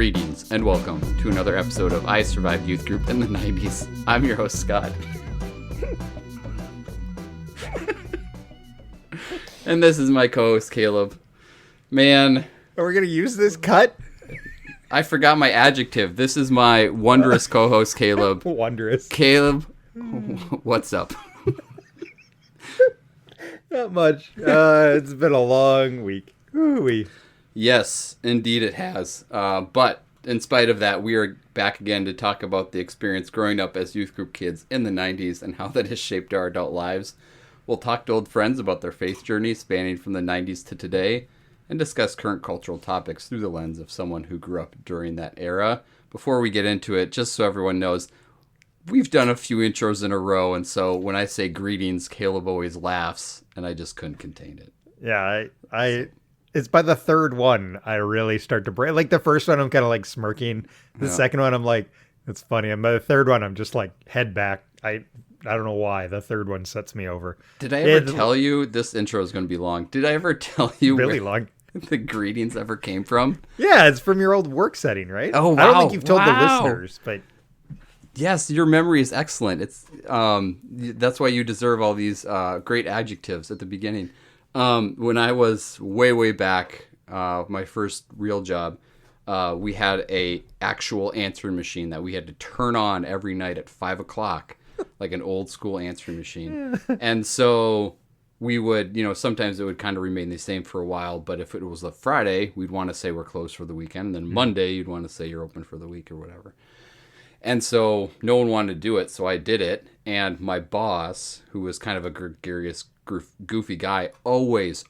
Greetings and welcome to another episode of I Survived Youth Group in the 90s. I'm your host, Scott. And this is my co-host, Caleb. Man. Are we going to use this cut? I forgot my adjective. This is my wondrous co-host, Caleb. Wondrous. Caleb, what's up? Not much. It's been a long week. Ooh-wee. Yes, indeed it has. But in spite of that, we are back again to talk about the experience growing up as youth group kids in the 90s and how that has shaped our adult lives. We'll talk to old friends about their faith journey spanning from the 90s to today and discuss current cultural topics through the lens of someone who grew up during that era. Before we get into it, just so everyone knows, we've done a few intros in a row, and so when I say greetings, Caleb always laughs, and I just couldn't contain it. Yeah, it's by the third one I really start to break. Like the first one, I'm kind of like smirking. The second one, I'm like, it's funny. And by the third one, I'm just like head back. I don't know why. The third one sets me over. Did I ever tell you this intro is going to be long? Did I ever tell you really long the greetings ever came from? Yeah, it's from your old work setting, right? Oh, wow. I don't think you've told the listeners, but yes, your memory is excellent. It's that's why you deserve all these great adjectives at the beginning. When I was way back, my first real job, we had a actual answering machine that we had to turn on every night at 5:00, like an old school answering machine. And so we would, sometimes it would kind of remain the same for a while, but if it was a Friday, we'd want to say we're closed for the weekend. And then Monday, you'd want to say you're open for the week or whatever. And so no one wanted to do it, so I did it. And my boss, who was kind of a gregarious, goofy guy, always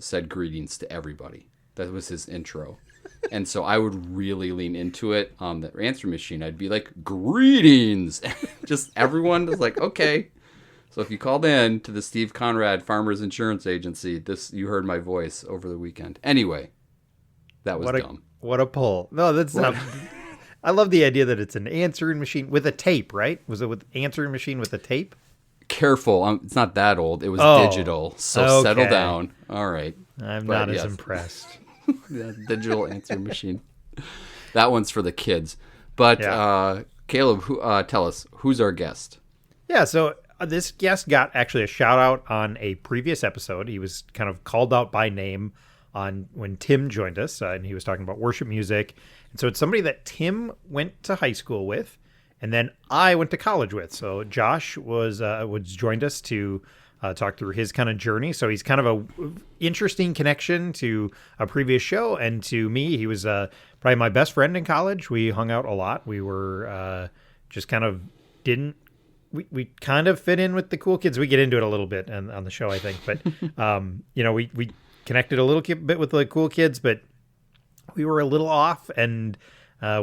said greetings to everybody. That was his intro. And so I would really lean into it on the answer machine. I'd be like, greetings. Just everyone was like, okay. So if you called in to the Steve Conrad Farmers Insurance Agency, you heard my voice over the weekend. Anyway, that was dumb. What a pull. No, that's not. I love the idea that it's an answering machine with a tape, right? Was it with answering machine with a tape? Careful. It's not that old. It was digital. So okay. Settle down. All right. I'm not as impressed. Yeah, digital answering machine. That one's for the kids. But Caleb, tell us, who's our guest? Yeah, so this guest got actually a shout out on a previous episode. He was kind of called out by name on when Tim joined us, and he was talking about worship music. And so it's somebody that Tim went to high school with, and then I went to college with. So Josh was joined us to talk through his kind of journey. So he's kind of a interesting connection to a previous show, and to me, he was probably my best friend in college. We hung out a lot. We were just kind of we kind of fit in with the cool kids. We get into it a little bit on the show, I think, but we connected a little bit with the cool kids, but we were a little off, and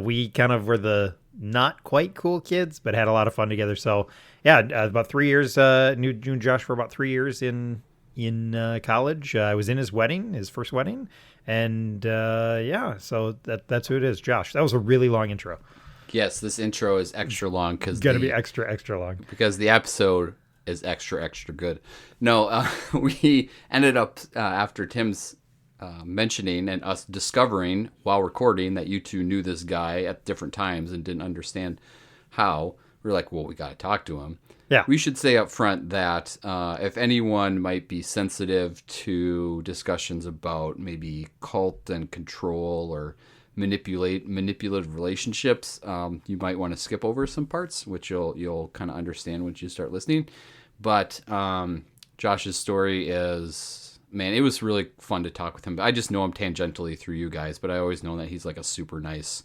we kind of were the not quite cool kids, but had a lot of fun together. So yeah, about 3 years, knew Josh for about 3 years in college. I was in his first wedding. And so that's who it is, Josh. That was a really long intro. Yes, this intro is extra long. It's going to be extra long. Because the episode is extra good. No, we ended up, after Tim's mentioning and us discovering while recording that you two knew this guy at different times and didn't understand how, we were like, well, we got to talk to him. Yeah. We should say up front that if anyone might be sensitive to discussions about maybe cult and control or manipulative relationships, you might want to skip over some parts, which you'll kind of understand once you start listening. But Josh's story is, man, it was really fun to talk with him. I just know him tangentially through you guys, but I always know that he's like a super nice,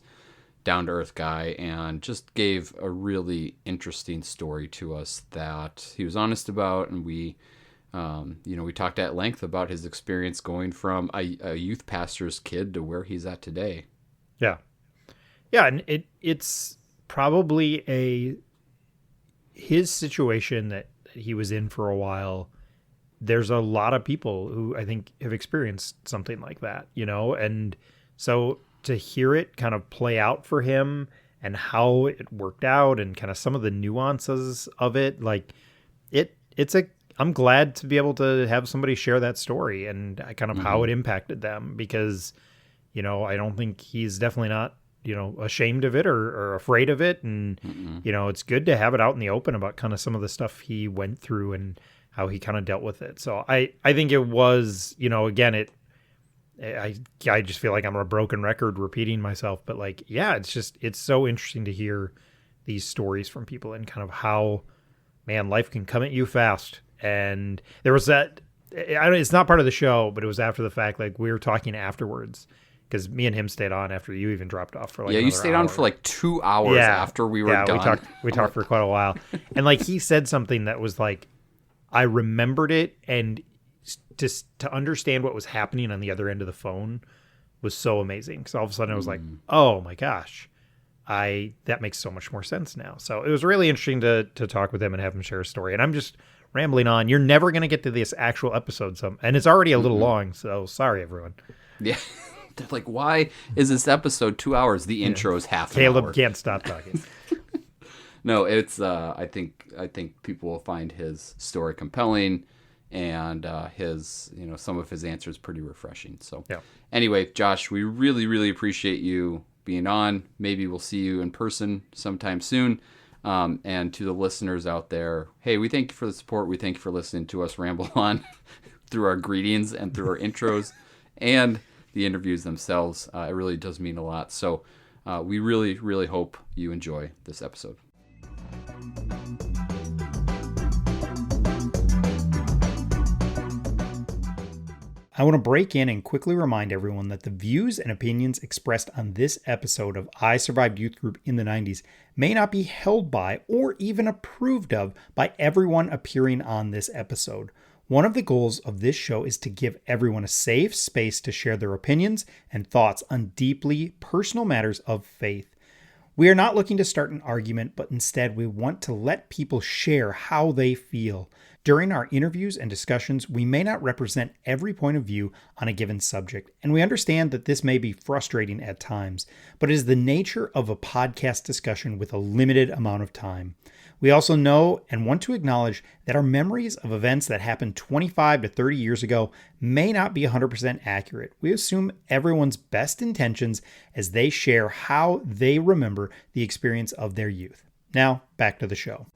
down-to-earth guy, and just gave a really interesting story to us that he was honest about. And we talked at length about his experience going from a youth pastor's kid to where he's at today. Yeah, and it's probably his situation that he was in for a while. There's a lot of people who I think have experienced something like that, and so to hear it kind of play out for him and how it worked out and kind of some of the nuances of it, like I'm glad to be able to have somebody share that story and kind of how it impacted them, because I don't think he's definitely not, ashamed of it or afraid of it. And, it's good to have it out in the open about kind of some of the stuff he went through and how he kind of dealt with it. So I think it was, again, I just feel like I'm a broken record repeating myself, but like, yeah, it's so interesting to hear these stories from people and kind of how, man, life can come at you fast. And there was that, it's not part of the show, but it was after the fact, like we were talking afterwards because me and him stayed on after you even dropped off for like you stayed on for like 2 hours after we were done. We talked for quite a while. And like he said something that was like, I remembered it, and just to understand what was happening on the other end of the phone was so amazing. So all of a sudden I was like, oh my gosh, that makes so much more sense now. So it was really interesting to talk with him and have him share a story. And I'm just rambling on. You're never going to get to this actual episode. And it's already a little long. So sorry, everyone. Yeah. They're like, why is this episode 2 hours? The intro is half an hour. Caleb can't stop talking. No, it's, I think people will find his story compelling and his, some of his answers pretty refreshing. So anyway, Josh, we really, really appreciate you being on. Maybe we'll see you in person sometime soon. And to the listeners out there, hey, we thank you for the support. We thank you for listening to us ramble on through our greetings and through our intros and the interviews themselves. It really does mean a lot. So we really, really hope you enjoy this episode. I want to break in and quickly remind everyone that the views and opinions expressed on this episode of I Survived Youth Group in the 90s may not be held by or even approved of by everyone appearing on this episode. One of the goals of this show is to give everyone a safe space to share their opinions and thoughts on deeply personal matters of faith. We are not looking to start an argument, but instead we want to let people share how they feel. During our interviews and discussions, we may not represent every point of view on a given subject, and we understand that this may be frustrating at times, but it is the nature of a podcast discussion with a limited amount of time. We also know and want to acknowledge that our memories of events that happened 25 to 30 years ago may not be 100% accurate. We assume everyone's best intentions as they share how they remember the experience of their youth. Now, back to the show.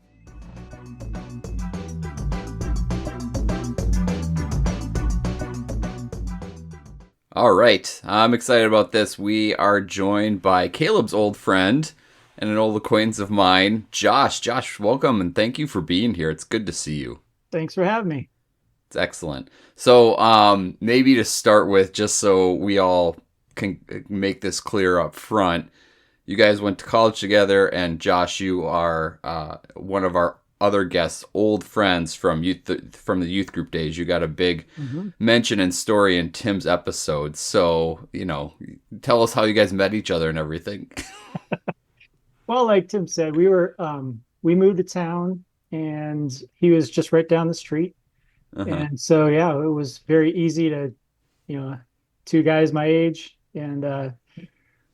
All right, I'm excited about this. We are joined by Caleb's old friend and an old acquaintance of mine, Josh. Josh, welcome, and thank you for being here. It's good to see you. Thanks for having me. It's excellent. So maybe to start with, just so we all can make this clear up front, you guys went to college together, and Josh, you are one of our other guests, old friends from the youth group days. You got a big mention and story in Tim's episode. So, tell us how you guys met each other and everything. Well, like Tim said, we moved to town, and he was just right down the street. And so, it was very easy to, two guys my age, and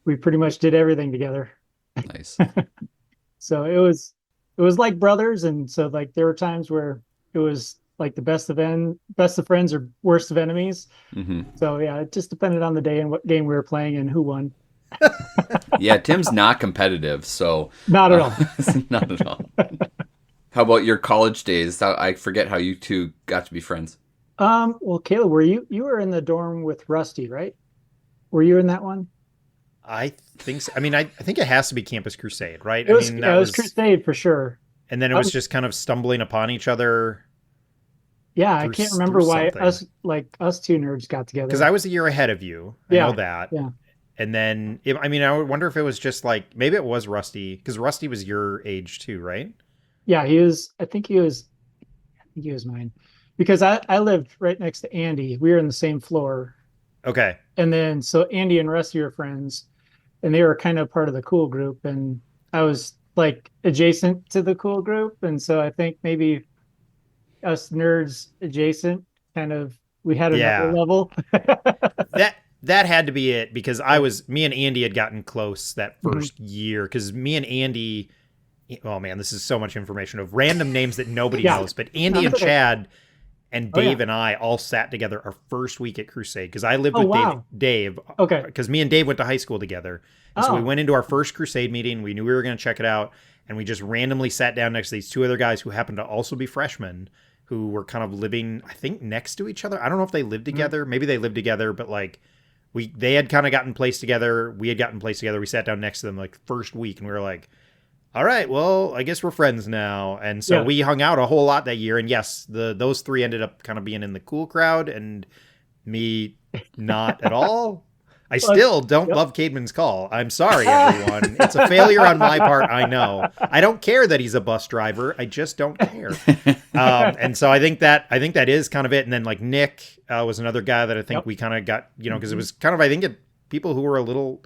we pretty much did everything together. Nice. So it was like brothers, and so like there were times where it was like the best of friends or worst of enemies. So it just depended on the day and what game we were playing and who won. Yeah, Tim's not competitive, so not at all. Not at all. How about your college days? I forget how you two got to be friends. Well, Caleb, you were in the dorm with Rusty, right? Were you in that one? I think so. I mean, I think it has to be Campus Crusade, right? It was Crusade for sure. And then it was just kind of stumbling upon each other. Yeah, I can't remember why us two nerds got together. Because I was a year ahead of you. I know that. Yeah. And then, I would wonder if it was just like, maybe it was Rusty, because Rusty was your age too, right? Yeah, I think he was mine. Because I lived right next to Andy. We were in the same floor. Okay. And then, so Andy and Rusty were friends, and they were kind of part of the cool group. And I was like adjacent to the cool group. And so I think maybe us nerds adjacent, kind of, we had another level. That had to be it, because me and Andy had gotten close that first year, because me and Andy, oh man, this is so much information of random names that nobody knows, but Andy and Chad and Oh, yeah. Dave and I all sat together our first week at Crusade because I lived Oh, with wow. Dave. Okay. Because me and Dave went to high school together. And so we Oh. went into our first Crusade meeting. We knew we were going to check it out. And we just randomly sat down next to these two other guys who happened to also be freshmen who were kind of living, I think, next to each other. I don't know if they lived together. Maybe they lived together, but like they had kind of gotten placed together. We had gotten placed together. We sat down next to them like first week and we were like, all right, well, I guess we're friends now. And so we hung out a whole lot that year. And yes, those three ended up kind of being in the cool crowd and me not at all. I still don't love Caedmon's Call. I'm sorry, everyone. It's a failure on my part, I know. I don't care that he's a bus driver. I just don't care. And so I think that is kind of it. And then like Nick was another guy that I think we kind of got, because it was kind of, I think, people who were a little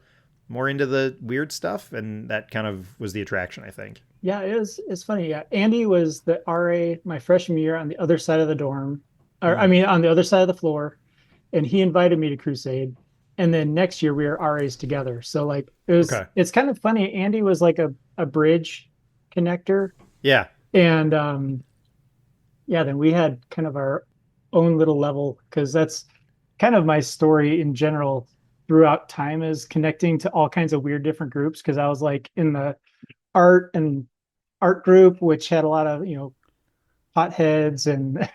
more into the weird stuff, and that kind of was the attraction, I think. Yeah, it's funny. Yeah, Andy was the RA my freshman year on the other side of the dorm, or I mean, on the other side of the floor, and he invited me to Crusade. And then next year we were RAs together. So like it's kind of funny. Andy was like a bridge connector. Yeah. And then we had kind of our own little level, because that's kind of my story in general throughout time, is connecting to all kinds of weird different groups. Because I was like in the art group, which had a lot of, potheads, and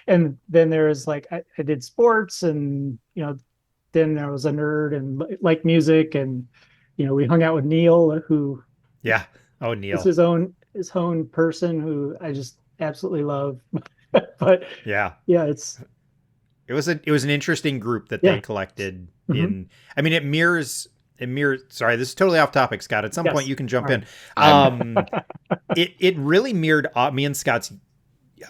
and then there was like I did sports, and then there was a nerd and like music, and we hung out with Neil, who Neil is his own person who I just absolutely love. But it was an interesting group that they collected in. I mean, it mirrors. Sorry, this is totally off topic, Scott. At some point you can jump in. It really mirrored me and Scott's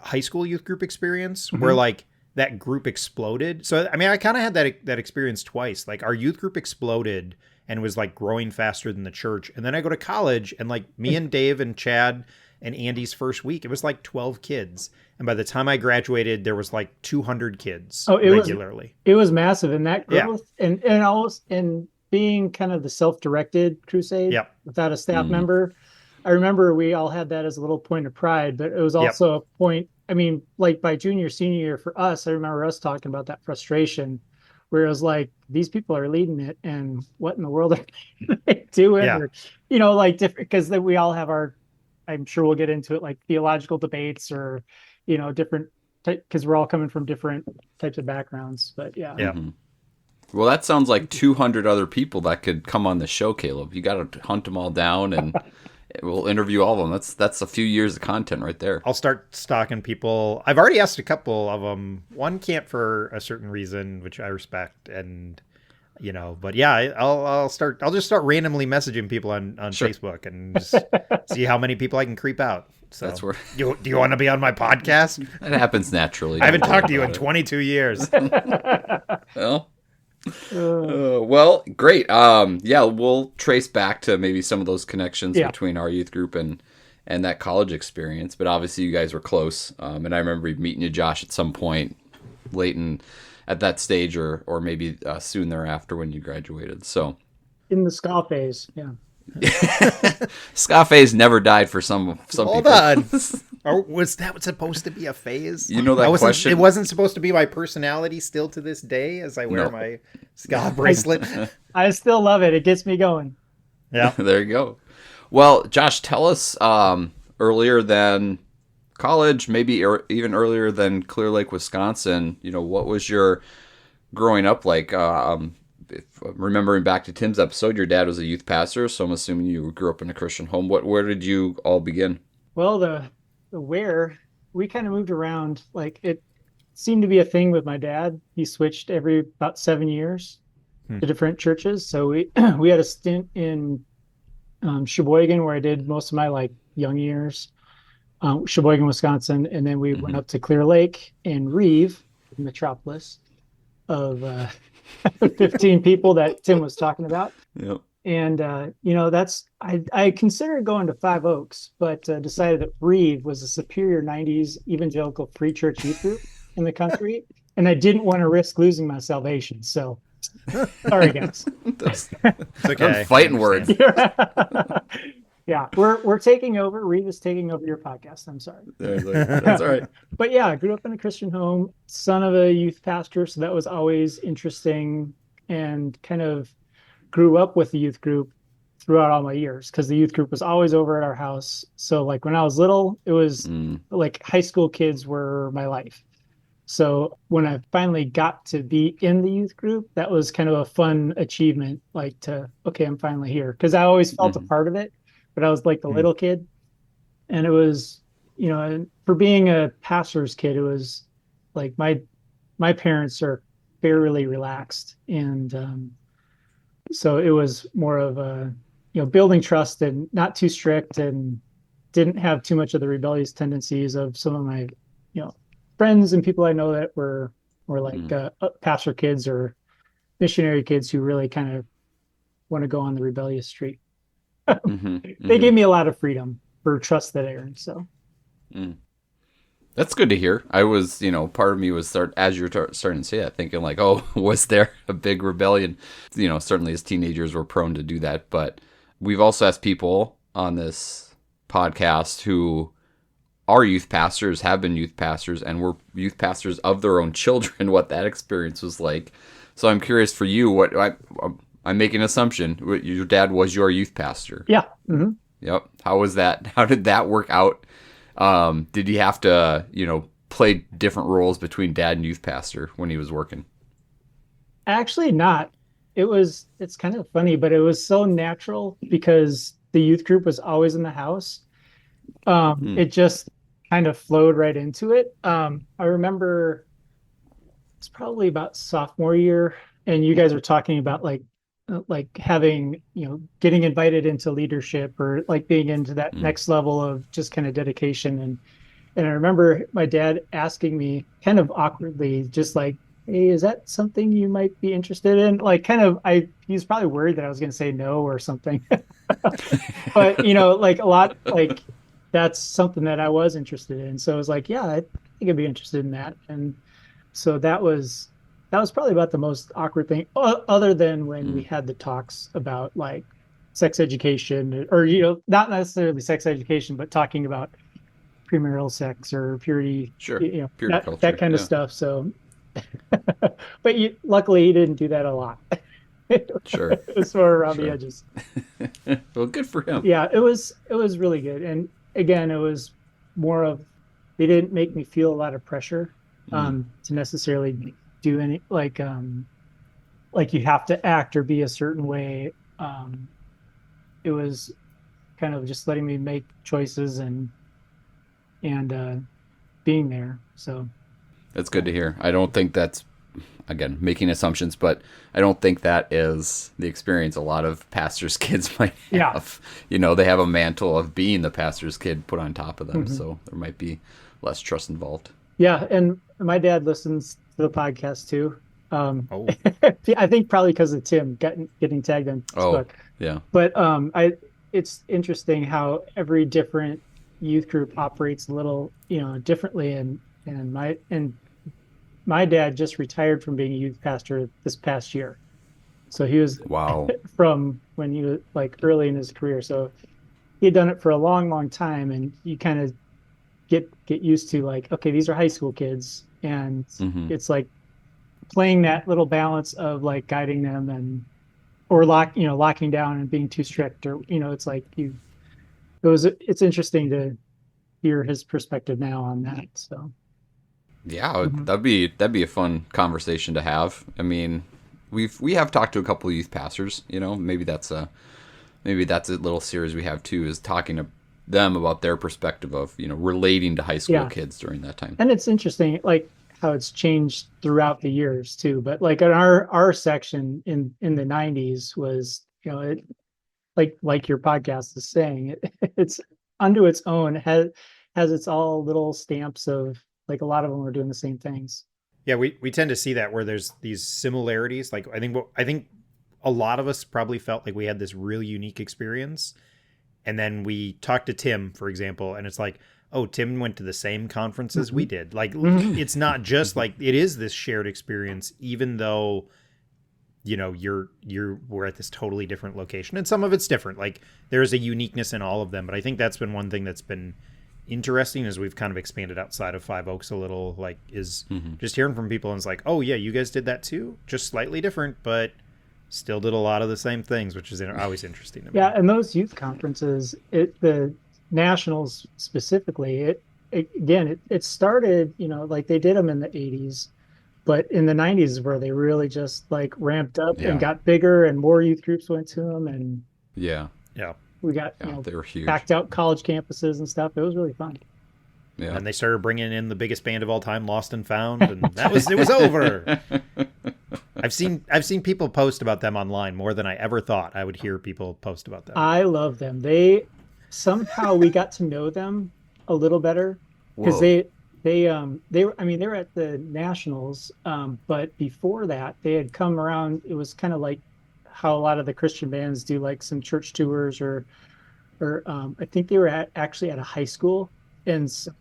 high school youth group experience, where like that group exploded. So, I mean, I kind of had that experience twice. Like our youth group exploded and was like growing faster than the church. And then I go to college, and like me and Dave and Chad and Andy's first week, it was like 12 kids. And by the time I graduated, there was like 200 kids regularly. It was massive. And that growth and being kind of the self-directed Crusade without a staff member. I remember we all had that as a little point of pride, but it was also a point. I mean, like by junior, senior year for us, I remember us talking about that frustration where it was like, these people are leading it, and what in the world are they doing? Yeah. Or, like different, because we all have I'm sure we'll get into it, like theological debates or, different, because we're all coming from different types of backgrounds. But yeah. Mm-hmm. Well, that sounds like 200 other people that could come on the show, Caleb. You got to hunt them all down, and we'll interview all of them. That's a few years of content right there. I'll start stalking people. I've already asked a couple of them. One can't for a certain reason, which I respect, and but yeah, I'll just start randomly messaging people on Facebook and just see how many people I can creep out. So that's where do you want to be on my podcast? That happens naturally. I haven't talked to you in 22 years. Well, great. We'll trace back to maybe some of those connections between our youth group and that college experience. But obviously, you guys were close. And I remember meeting you, Josh, at some point late at that stage, or maybe soon thereafter when you graduated. So in the ska phase, yeah. Ska phase never died for some Hold people. on. Or was that supposed to be a phase? Question? It wasn't supposed to be my personality still to this day as I wear my ska bracelet. I still love it. It gets me going. Yeah. There you go. Well, Josh, tell us earlier than college, maybe even earlier than Clear Lake, Wisconsin, what was your growing up like? Remembering back to Tim's episode, your dad was a youth pastor, so I'm assuming you grew up in a Christian home. Where did you all begin? Well, the where we kind of moved around. Like it seemed to be a thing with my dad. He switched every about 7 years to different churches. So we had a stint in Sheboygan, where I did most of my like young years. Sheboygan, Wisconsin, and then we went up to Clear Lake and Reeve, Metropolis, of 15 people that Tim was talking about. Yep. And I considered going to Five Oaks, but decided that Reeve was a superior 90s evangelical free church youth group in the country, and I didn't want to risk losing my salvation. So sorry, guys. It's okay. Fighting words. Yeah, we're taking over. Reeve is taking over your podcast. I'm sorry. That's all right. But yeah, I grew up in a Christian home, son of a youth pastor, so that was always interesting, and kind of grew up with the youth group throughout all my years because the youth group was always over at our house. So like when I was little, it was Mm, like high school kids were my life. So when I finally got to be in the youth group, that was kind of a fun achievement, like to, okay, I'm finally here. Because I always felt a mhm, part of it, but I was like the Mm. little kid. And it was, for being a pastor's kid, it was like my parents are fairly relaxed. And so it was more of a, building trust and not too strict, and didn't have too much of the rebellious tendencies of some of my, you know, friends and people I know that were like mm, pastor kids or missionary kids who really kind of want to go on the rebellious street. mhm, They mhm, gave me a lot of freedom for trust that I earned. So mm. That's good to hear. I was, part of me was as you're starting to say that, thinking like, oh, was there a big rebellion? Certainly as teenagers, we're prone to do that. But we've also asked people on this podcast who are youth pastors, have been youth pastors, and were youth pastors of their own children, what that experience was like. So I'm curious for you, I'm making an assumption. Your dad was your youth pastor. yeah. Hmm. Yep. How was that? How did that work out? Did he have to, play different roles between dad and youth pastor when he was working? Actually not. It's kind of funny, but it was so natural because the youth group was always in the house. Hmm. It just kind of flowed right into it. I remember it's probably about sophomore year, and you guys are talking about like having, getting invited into leadership, or like being into that Hmm. next level of just kind of dedication. And I remember my dad asking me kind of awkwardly, just like, hey, is that something you might be interested in? Like kind of, he was probably worried that I was going to say no or something. But like a lot, like that's something that I was interested in. So I was like, yeah, I think I'd be interested in that. And so that was probably about the most awkward thing, other than when we Hmm. had the talks about like sex education, or not necessarily sex education, but talking about premarital sex or purity, Sure. Pure that culture. kind of Yeah. stuff. So, but luckily he didn't do that a lot. It Sure. was more around the Sure. edges. Well, good for him. Yeah, it was really good. And again, it was more of, they didn't make me feel a lot of pressure Hmm. to necessarily do any, like you have to act or be a certain way. It was kind of just letting me make choices, and being there. So That's good yeah. to hear. I don't think that's, again, making assumptions, but I don't think that is the experience a lot of pastors' kids might Yeah. have. They have a mantle of being the pastor's kid put on top of them, Hmm. so there might be less trust involved. Yeah, and my dad listens to the podcast too. Oh, I think probably because of Tim getting tagged on Oh, Facebook. yeah. But it's interesting how every different youth group operates a little, differently. And my dad just retired from being a youth pastor this past year. So he was Wow. from when he was like early in his career. So he had done it for a long, long time, and you kind of get used to like, okay, these are high school kids, and Hmm. it's like playing that little balance of like guiding them, and or locking down and being too strict, or it's like it's interesting to hear his perspective now on that. So Yeah, mhm. that'd be a fun conversation to have. I mean, we have talked to a couple of youth pastors. Maybe that's a little series we have too, is talking to them about their perspective of relating to high school Yeah, kids during that time. and it's interesting like how it's changed throughout the years too. But like in our section in the 90s was, like your podcast is saying, it's unto its own, has its all little stamps of, like, a lot of them are doing the same things. yeah. We tend to see that where there's these similarities. Like I think a lot of us probably felt like we had this really unique experience, and then we talked to Tim, for example, and it's like, oh, Tim went to the same conferences we Hmm. did. Like Hmm. it's not just like it is this shared experience, even though we're at this totally different location, and some of it's different. Like there's a uniqueness in all of them, but I think that's been one thing that's been interesting as we've kind of expanded outside of Five Oaks a little, like is just hearing from people and it's like, oh yeah, you guys did that too, just slightly different, but still did a lot of the same things, which is always interesting to me. Yeah, and those youth conferences, the nationals specifically, it started, like they did them in the 80s, but in the 90s is where they really just like ramped up and got bigger, and more youth groups went to them, and we got they were huge, packed out college campuses and stuff. It was really fun. Yeah. And they started bringing in the biggest band of all time, Lost and Found, and it was over. I've seen people post about them online more than I ever thought I would hear people post about them. I love them. Somehow we got to know them a little better because they were at the nationals, but before that they had come around. It was kind of like how a lot of the Christian bands do, like some church tours, or I think they were actually at a high school. And so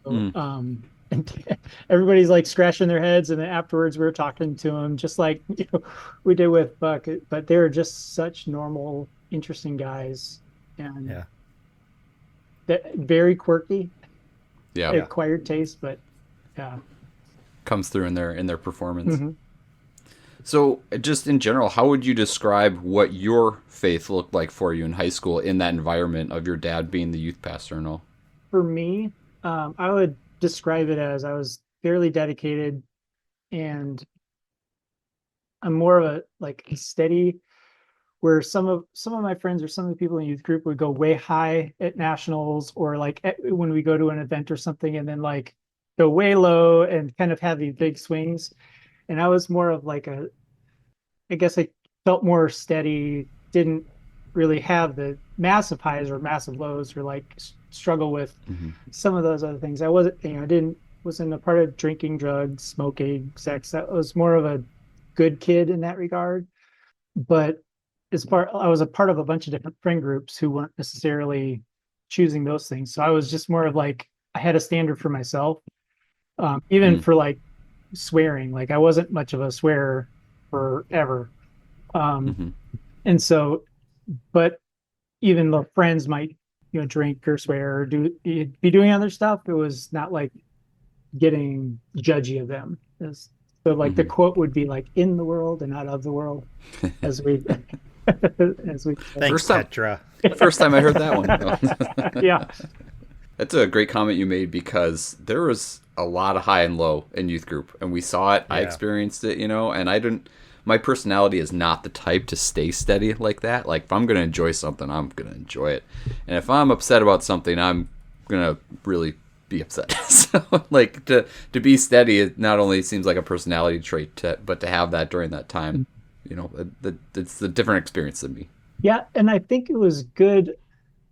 and everybody's like scratching their heads, and then afterwards we were talking to them just like we did with Buck, but they were just such normal, interesting guys, and very quirky, acquired taste, but comes through in their performance. So just in general, how would you describe what your faith looked like for you in high school in that environment of your dad being the youth pastor and all? For me, I would describe it as I was fairly dedicated, and I'm more of a steady, where some of my friends or some of the people in the youth group would go way high at nationals, or like when we go to an event or something, and then like go way low and kind of have these big swings. And I was more of like I guess I felt more steady, didn't really have the massive highs or massive lows, or like struggle with some of those other things. I wasn't a part of drinking, drugs, smoking, sex. I was more of a good kid in that regard. But I was a part of a bunch of different friend groups who weren't necessarily choosing those things. So I was just more of like, I had a standard for myself, even for like swearing. Like I wasn't much of a swearer forever. And so, but even though friends might, drink or swear or be doing other stuff, it was not like getting judgy of them. So like the quote would be like, in the world and not of the world, as we Thanks, Petra. First time I heard that one. Yeah. That's a great comment you made, because there was a lot of high and low in youth group, and we saw it. I experienced it, and my personality is not the type to stay steady like that. Like if I'm going to enjoy something, I'm going to enjoy it. And if I'm upset about something, I'm going to really be upset. So like to be steady, it not only seems like a personality trait, but to have that during that time, it's a different experience than me. Yeah. And I think it was good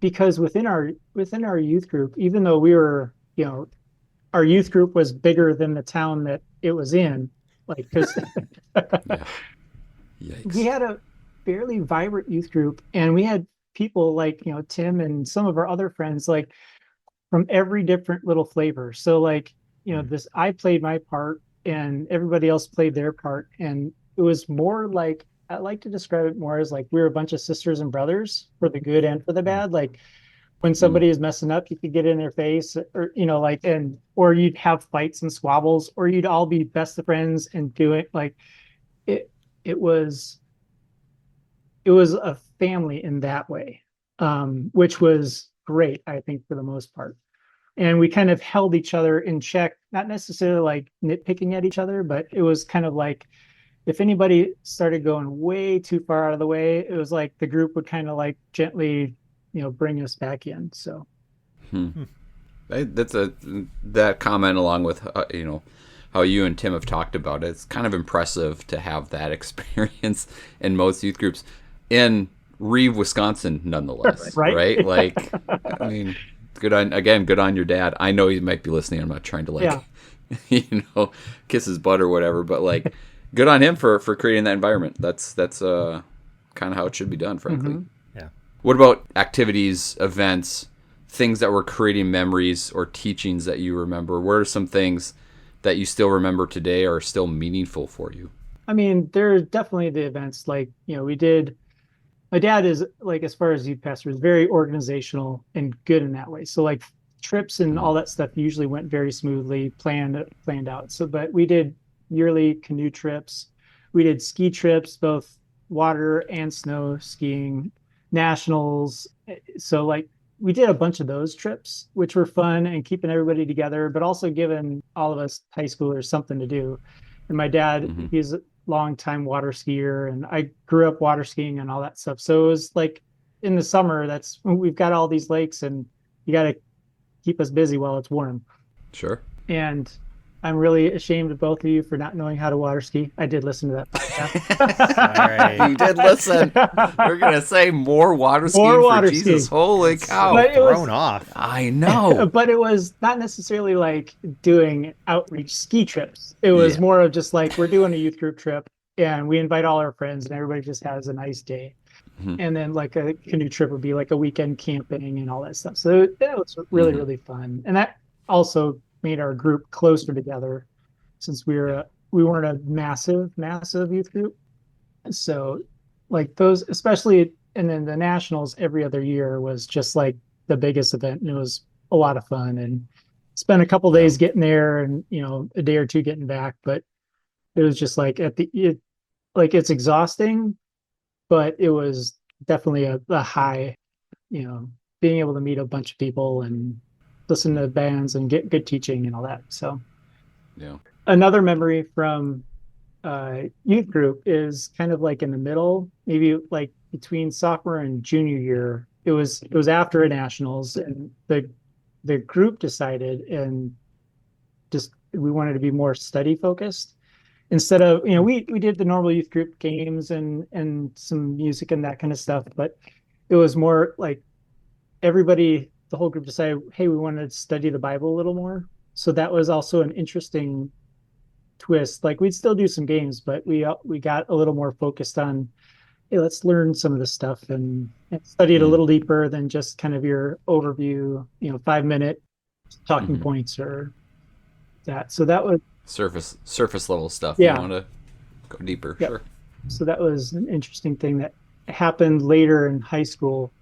because within our youth group, even though we were, our youth group was bigger than the town that it was in, like, because we had a fairly vibrant youth group, and we had people like, Tim and some of our other friends, like from every different little flavor. So like, I played my part and everybody else played their part. And it was more like, I like to describe it more as like, we were a bunch of sisters and brothers for the good and for the bad. Like when somebody is messing up, you could get in their face, or, or you'd have fights and squabbles, or you'd all be best of friends and do it. Like it was a family in that way, which was great, I think, for the most part. And we kind of held each other in check, not necessarily like nitpicking at each other, but it was kind of like, if anybody started going way too far out of the way, it was like the group would kind of like gently, bring us back in. So that comment, along with how you and Tim have talked about it, it's kind of impressive to have that experience in most youth groups in Reeve, Wisconsin, nonetheless. Right? Like, I mean, good on your dad. I know he might be listening. I'm not trying to kiss his butt or whatever, but like, good on him for creating that environment. That's kind of how it should be done, frankly. Yeah. What about activities, events, things that were creating memories or teachings that you remember? What are some things that you still remember today or are still meaningful for you? I mean, there are definitely the events like, we did. My dad is like, as far as youth pastor, is very organizational and good in that way. So like trips and all Mm, that stuff usually went very smoothly, planned out. So, but we did yearly canoe trips. We did ski trips, both water and snow skiing, nationals. So like we did a bunch of those trips, which were fun and keeping everybody together, but also giving all of us high schoolers something to do. And my dad, mm-hmm, he's a longtime water skier, and I grew up water skiing and all that stuff. So it was like in the summer, that's when we've got all these lakes, and you got to keep us busy while it's warm. sure. And I'm really ashamed of both of you for not knowing how to water ski. I did listen to that Sorry. You did listen. We're gonna say more water skiing More for water Jesus. skiing. Holy cow! But it was Thrown off. I know. but it was not necessarily like doing outreach ski trips. It was Yeah. more of just like we're doing a youth group trip and we invite all our friends and everybody just has a nice day. Mhm, And then like a canoe trip would be like a weekend camping and all that stuff. So that was really, mhm, really fun. And that also made our group closer together since yeah. we weren't a massive youth group. So like those, especially, and then the nationals every other year was just like the biggest event, and it was a lot of fun. And spent a couple Yeah. days getting there, and a day or two getting back. But it was just like like it's exhausting, but it was definitely a high, being able to meet a bunch of people and listen to bands and get good teaching and all that. So Yeah. another memory from youth group is kind of like in the middle, maybe like between sophomore and junior year. It was after a nationals, and the group decided, and just we wanted to be more study focused instead of, we did the normal youth group games and some music and that kind of stuff, but it was more like everybody, the whole group decided, hey, we wanted to study the Bible a little more. So that was also an interesting twist. Like we'd still do some games, but we got a little more focused on, hey, let's learn some of this stuff and study it a Mm, little deeper than just kind of your overview, 5 minute talking mhm. points or that. So that was, Surface level stuff. You yeah, want to go deeper, yep. sure. So that was an interesting thing that happened later in high school.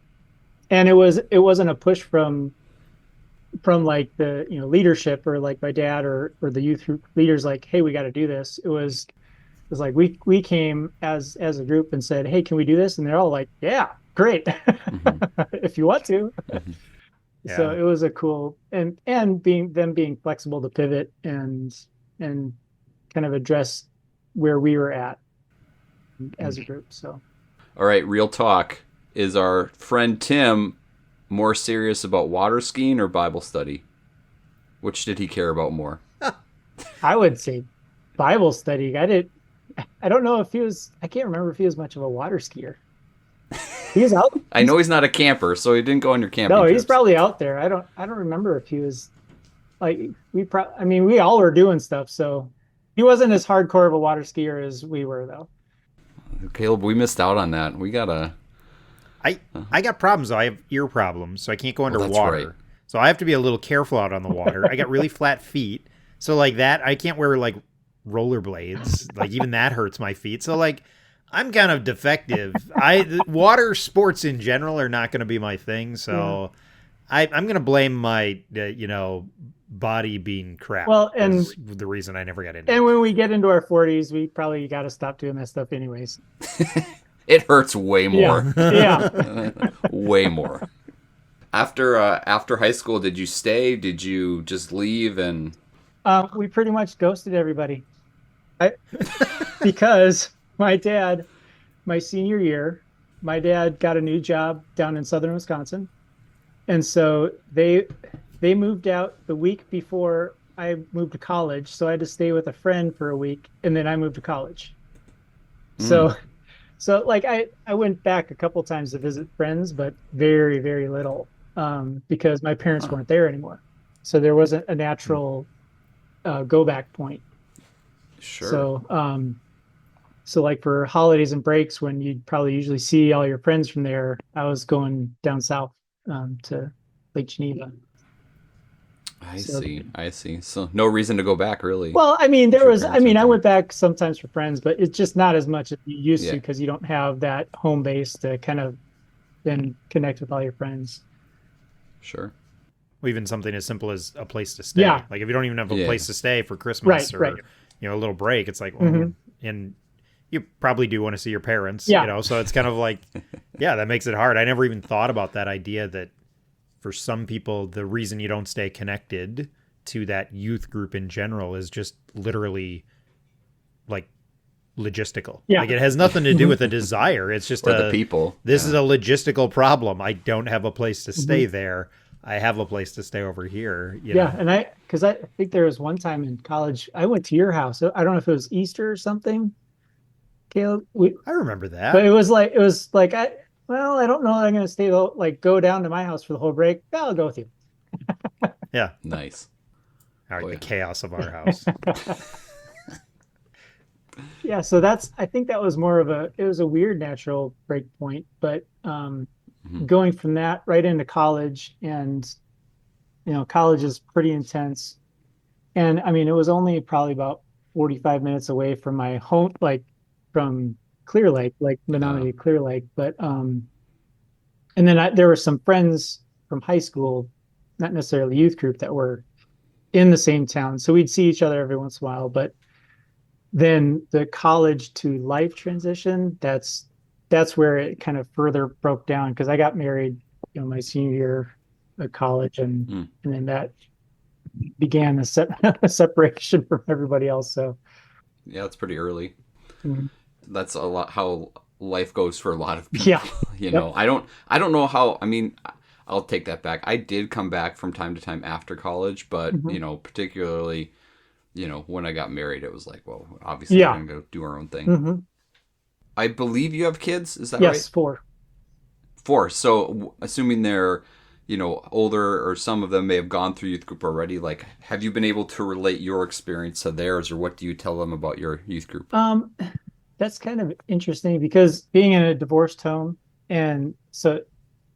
And it wasn't a push from like the leadership or like my dad or the youth group leaders like, hey, we got to do this. It was like we came as a group and said, hey, can we do this? And they're all like, yeah, great. Hmm, If you want to. hmm. So Yeah. it was a cool, and being flexible to pivot and kind of address where we were at as a group. So All right, real talk. Is our friend Tim more serious about water skiing or Bible study? Which did he care about more? I would say Bible study. I don't know if he was, I can't remember if he was much of a water skier. He's out. I know he's not a camper, so he didn't go on your No, camping he's trips. probably out there. I don't remember if he was like, I mean, we all were doing stuff. So he wasn't as hardcore of a water skier as we were though. Caleb, we missed out on that. We gotta. I got problems though. I have ear problems, so I can't go Well, that's right. underwater. So I have to be a little careful out on the water. I got really flat feet, so like that I can't wear like rollerblades. Like even that hurts my feet. So like I'm kind of defective. Water sports in general are not going to be my thing. Yeah. So I'm going to blame my body being crap. Well, and Is the reason I never got into and it. when we get into our 40s, we probably got to stop doing that stuff anyways. It hurts way Yeah. more. Yeah. Way more. After high school, did you stay? Did you just leave? And We pretty much ghosted everybody. I, because my senior year, my dad got a new job down in southern Wisconsin. And so they moved out the week before I moved to college. So I had to stay with a friend for a week, and then I moved to college. mm, So like I went back a couple times to visit friends, but very, very little, because my parents huh, weren't there anymore. So there wasn't a mm, natural go back point. sure. So like for holidays and breaks when you'd probably usually see all your friends from there, I was going down south to Lake Geneva. I So, see. I see. So no reason to go back, really, well, I mean, if there your was, I parents mean, aren't I there. went back sometimes for friends, but it's just not as much as you used to Yeah. because you don't have that home base to kind of then connect with all your friends. Sure. Well, even something as simple as a place to stay. Yeah, Like if you don't even have a Yeah. place to stay for right, Christmas right. or a little break, it's like, well, Hmm. and you probably do want to see your parents, Yeah. so it's kind of like, yeah, that makes it hard. I never even thought about that idea that for some people, the reason you don't stay connected to that youth group in general is just literally like logistical. Yeah. Like it has nothing to do Hmm. with a desire. It's just Or the people. this is Yeah. a logistical problem. I don't have a place to Hmm. stay there. I have a place to stay over here, Yeah. And because I think there was one time in college, I went to your house. I don't know if it was Easter or something, Caleb. I remember But that. it was like, well, I don't know that I'm going to like go down to my house for the whole break. Yeah, I'll go with you. Yeah. Nice. All right, Oh the yeah. chaos of our house. Yeah, so I think that was more of it was a weird natural break point, but Hmm. going from that right into college, and college is pretty intense. And I mean, it was only probably about 45 minutes away from my home, like from Clear Lake, like Uh, Menominee Clear Lake. But and then there were some friends from high school, not necessarily youth group, that were in the same town. So we'd see each other every once in a while. But then the college to life transition, that's where it kind of further broke down because I got married, my senior year of college, hmm. and then that began a separation from everybody else. So Yeah, it's pretty early. mm, That's a lot how life goes for a lot of yeah, people. You yep. know, I don't know how. I mean, I'll take that back. I did come back from time to time after college, but Hmm. particularly, when I got married, it was like, well, obviously we're Yeah. gonna go do our own thing. Hmm. I believe you have kids. Is that right? Yes, four. Four. So assuming they're, older, or some of them may have gone through youth group already. Like, have you been able to relate your experience to theirs, or what do you tell them about your youth group? Um, that's kind of interesting because being in a divorced home, and so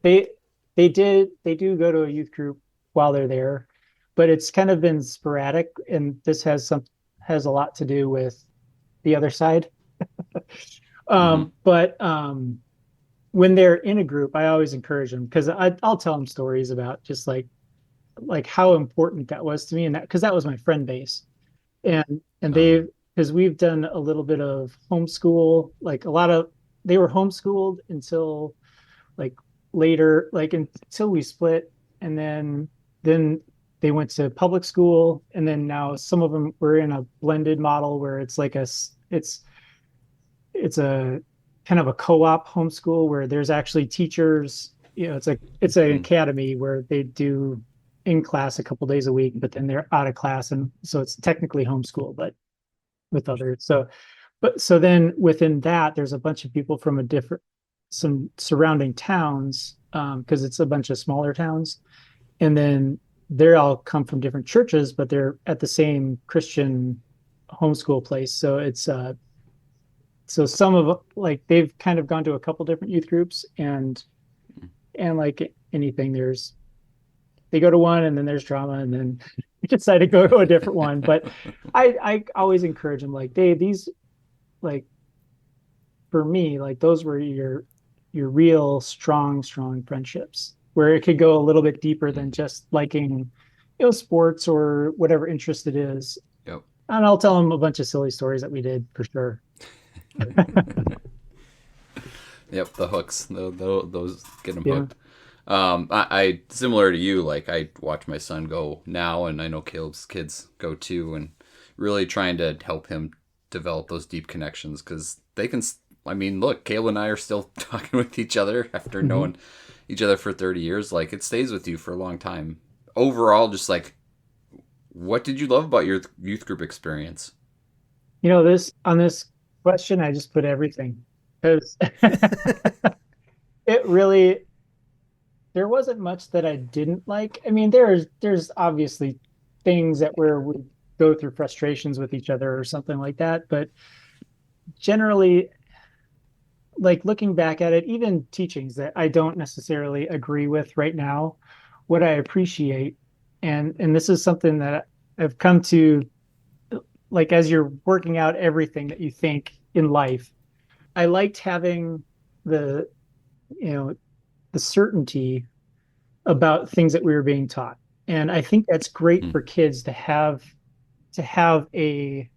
they they do go to a youth group while they're there, but it's kind of been sporadic, and this has a lot to do with the other side. Mm-hmm. But when they're in a group, I always encourage them because I'll tell them stories about just like how important that was to me, and that because that was my friend base, and Uh, they because we've done a little bit of homeschool, like a lot of they were homeschooled until like later, like until we split, and then they went to public school, and then now some of them were in a blended model where it's like it's a kind of a co-op homeschool where there's actually teachers. It's an mm, academy where they do in class a couple days a week, but then they're out of class, and so it's technically homeschool, but with others. So then within that, there's a bunch of people from some surrounding towns, because it's a bunch of smaller towns, and then they all come from different churches, but they're at the same Christian homeschool place. So some of like they've kind of gone to a couple different youth groups, and like anything, they go to one and then there's drama, and then we decide to go to a different one. But I always encourage them, like these like for me, like those were your real strong friendships where it could go a little bit deeper mm, than just liking sports or whatever interest it is. yep. And I'll tell them a bunch of silly stories that we did for sure. Yep, the hooks, those get them Yeah. hooked. I similar to you, like I watch my son go now, and I know Caleb's kids go too, and really trying to help him develop those deep connections because they can. I mean, look, Caleb and I are still talking with each other after Mhm. knowing each other for 30 years. Like it stays with you for a long time. Overall, just like, what did you love about your youth group experience? This on this question, I just put everything because it really there wasn't much that I didn't like. I mean, there's obviously things that where we go through frustrations with each other or something like that, but generally, like looking back at it, even teachings that I don't necessarily agree with right now, what I appreciate And this is something that I've come to, like, as you're working out everything that you think in life. I liked having the, you know, the certainty about things that we were being taught. And I think that's great Mm. for kids to have a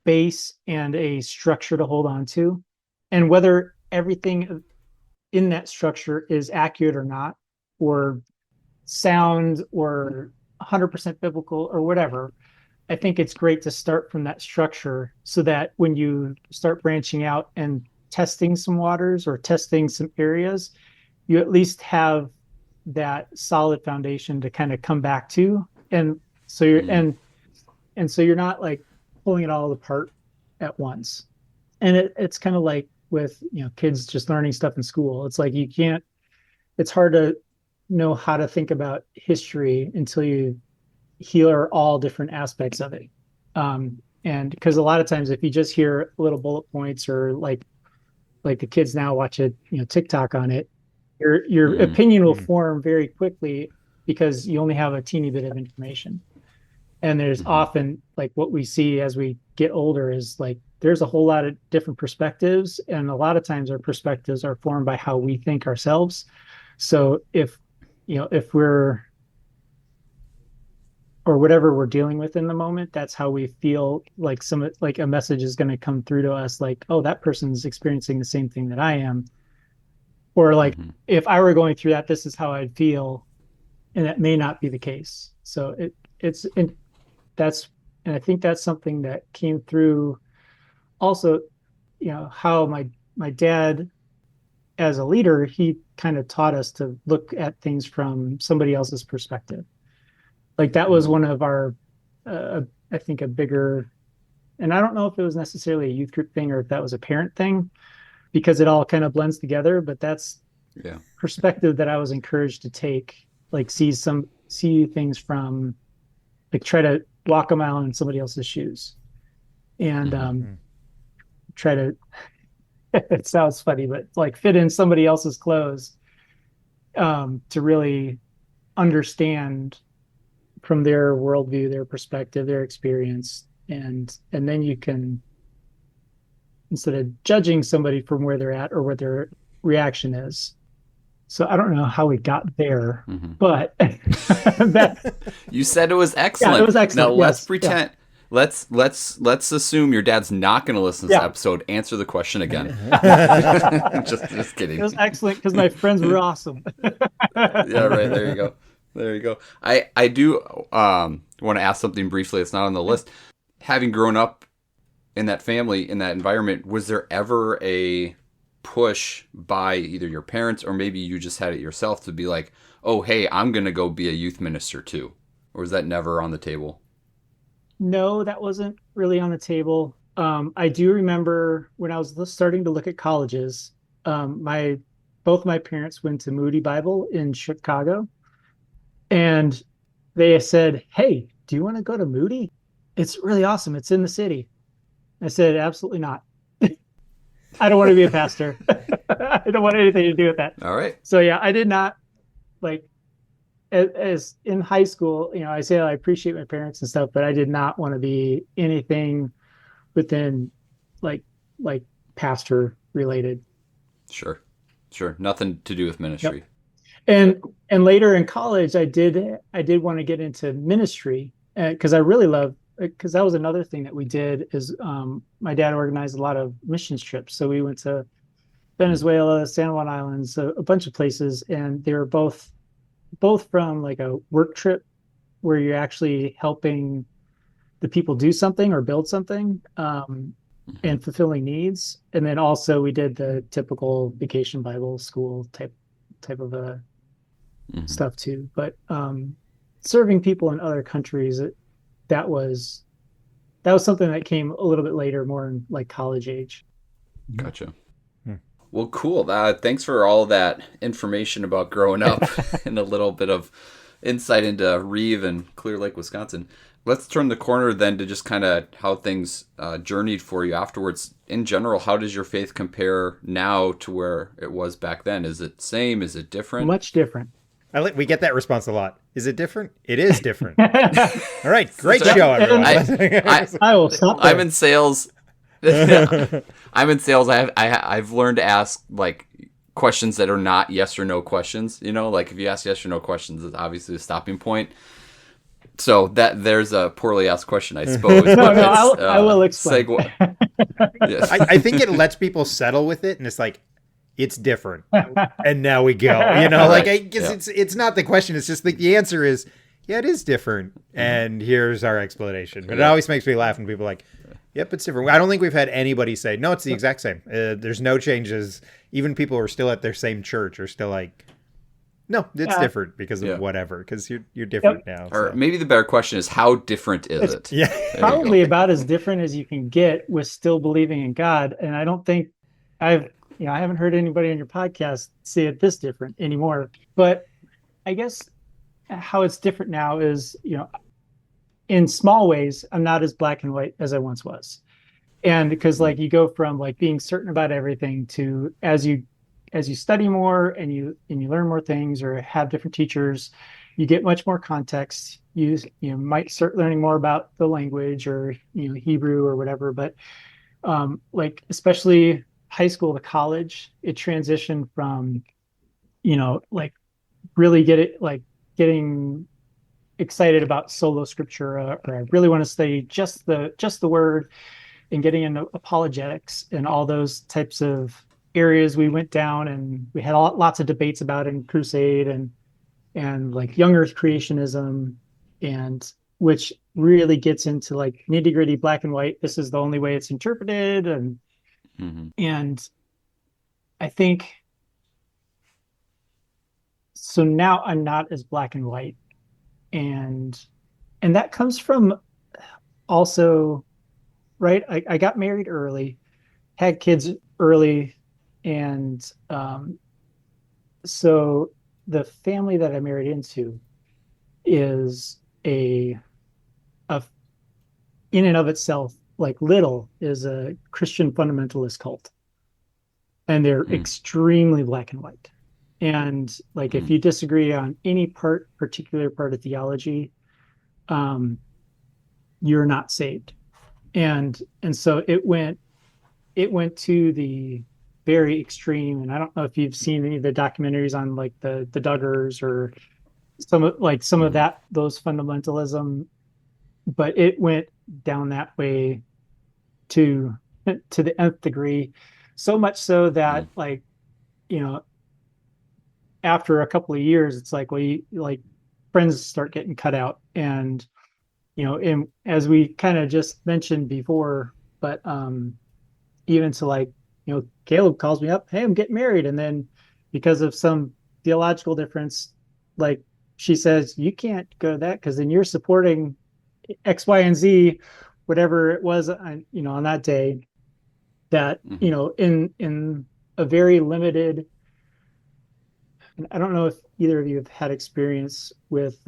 base and a structure to hold on to. And whether everything in that structure is accurate or not, or sound or 100% biblical or whatever, I think it's great to start from that structure so that when you start branching out and testing some waters or testing some areas, you at least have that solid foundation to kind of come back to. And so you're Mm. and so you're not like pulling it all apart at once. And it's kind of like with, kids just learning stuff in school. It's like you can't, it's hard to know how to think about history until you hear all different aspects of it. And because a lot of times if you just hear little bullet points or like the kids now watch a TikTok on it, your Mm. opinion will form very quickly because you only have a teeny bit of information. And there's Mm. often like what we see as we get older is like there's a whole lot of different perspectives, and a lot of times our perspectives are formed by how we think ourselves. So if we're or whatever we're dealing with in the moment, that's how we feel like like a message is going to come through to us like, oh, that person's experiencing the same thing that I am. Or like Mm. if I were going through that, this is how I'd feel, and that may not be the case. So it's and that's and I think that's something that came through also, how my dad as a leader, he kind of taught us to look at things from somebody else's perspective. Like that was Mm. one of our I think a bigger, and I don't know if it was necessarily a youth group thing or if that was a parent thing, because it all kind of blends together, but that's Yeah. perspective that I was encouraged to take, like see things from, like, try to walk a mile in somebody else's shoes, and Mm. try to it sounds funny, but like fit in somebody else's clothes, to really understand from their worldview, their perspective, their experience, and then you can, instead of judging somebody from where they're at or what their reaction is. So I don't know how we got there, Mm. but that You said it was yeah, excellent. it was Now excellent. let's Yes, yeah, pretend. Let's assume your dad's not going to listen to this yeah. episode. Answer the question again. Just It kidding. was excellent because my friends were awesome. Yeah, right. There you go. There you go. I do want to ask something briefly. It's not on the list. Having grown up in that family, in that environment, was there ever a push by either your parents or maybe you just had it yourself to be like, oh, hey, I'm going to go be a youth minister too? Or was that never on the table? No, that wasn't really on the table. I do remember when I was starting to look at colleges, my both my parents went to Moody Bible in Chicago, and they said, "Hey, do you want to go to Moody? It's really awesome. It's in the city." I said, "Absolutely not. I don't want to be a pastor. I don't want anything to do with that." All right. So yeah, I did not like as in high school, I say I appreciate my parents and stuff, but I did not want to be anything within like like pastor related. Sure. Sure. Nothing to do with Yep. ministry. And later in college, I did want to get into ministry because I really love, because that was another thing that we did is my dad organized a lot of missions trips. So we went to Mm. Venezuela, San Juan Islands, a bunch of places, and they were both from like a work trip where you're actually helping the people do something or build something, Mhm. and fulfilling needs. And then also we did the typical vacation Bible school type of a Mhm. stuff too. But serving people in other countries, that was that was something that came a little bit later, more in like college age. Gotcha. Well, cool. Thanks for all that information about growing up and a little bit of insight into Reeve and Clear Lake, Wisconsin. Let's turn the corner then to just kind of how things journeyed for you afterwards. In general, how does your faith compare now to where it was back then? Is it same? Is it different? Much different. We get that response a lot. Is it different? It is different. I All right, great So- show, everyone. I will stop I'm there. in sales. I'm in sales. I've learned to ask like questions that are not yes or no questions. You know, like if you ask yes or no questions, it's obviously a stopping point. So that there's a poorly asked question, I suppose. No, but no, it's, I will explain. Yes. I think it lets people settle with it, and it's like, it's different, and now we go. You know, like I Right, guess yeah. it's not the question. It's just like the answer is, yeah, it is different, and here's our explanation. But it Yeah. always makes me laugh when people are like, yep, it's different. I don't think we've had anybody say, no, it's the exact same. There's no changes. Even people who are still at their same church are still like, no, it's Yeah. different because of Yeah. whatever. Because you're different now. Or So. maybe the better question is, how different is It's it? Yeah. There you Probably go. about as different as you can get with still believing in God. And I don't think I haven't heard anybody on your podcast say it this different anymore. But I guess how it's different now is, in small ways, I'm not as black and white as I once was. And because like you go from like being certain about everything to as you study more and you learn more things or have different teachers, you get much more context. You might start learning more about the language or Hebrew or whatever. But like especially high school to college, it transitioned from like really getting excited about solo scripture, or I really want to study just the word, and getting into apologetics and all those types of areas we went down, and we had lots of debates about in crusade and like young earth creationism, and which really gets into like nitty gritty black and white. This is the only way it's interpreted. Hmm. And I think so now I'm not as black and white. And and that comes from also, right, I got married early, had kids early, and so the family that I married into is a in and of itself, like Little is a Christian fundamentalist cult, and they're extremely black and white. And like if you disagree on any particular part of theology, um, you're not saved. And so it went to the very extreme. And I don't know if you've seen any of the documentaries on like the Duggars or some of that, those fundamentalism, but it went down that way to to the nth degree, so much so that like you know after a couple of years it's like, well, like friends start getting cut out. And and as we kind of just mentioned before, but even to like, Caleb calls me up, hey, I'm getting married. And then because of some theological difference, like she says, you can't go to that because then you're supporting X, Y, and Z, whatever it was on that day, that, in a very limited, and I don't know if either of you have had experience with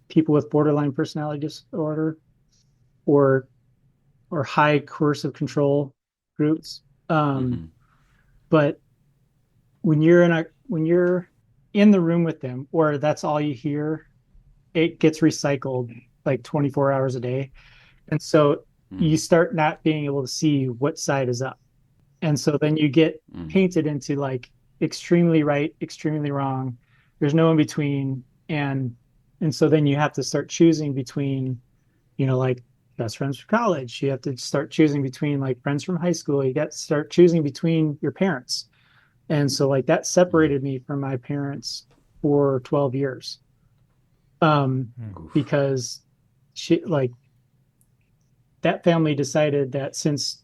people with borderline personality disorder or high coercive control groups. Hmm. But when you're in the room with them, or that's all you hear, it gets recycled like 24 hours a day. And so you start not being able to see what side is up. And so then you get painted into like extremely right, extremely wrong. There's no in between. And so then you have to start choosing between, like best friends from college. You have to start choosing between like friends from high school. You got to start choosing between your parents. And so like that separated me from my parents for 12 years. Because she like that family decided that since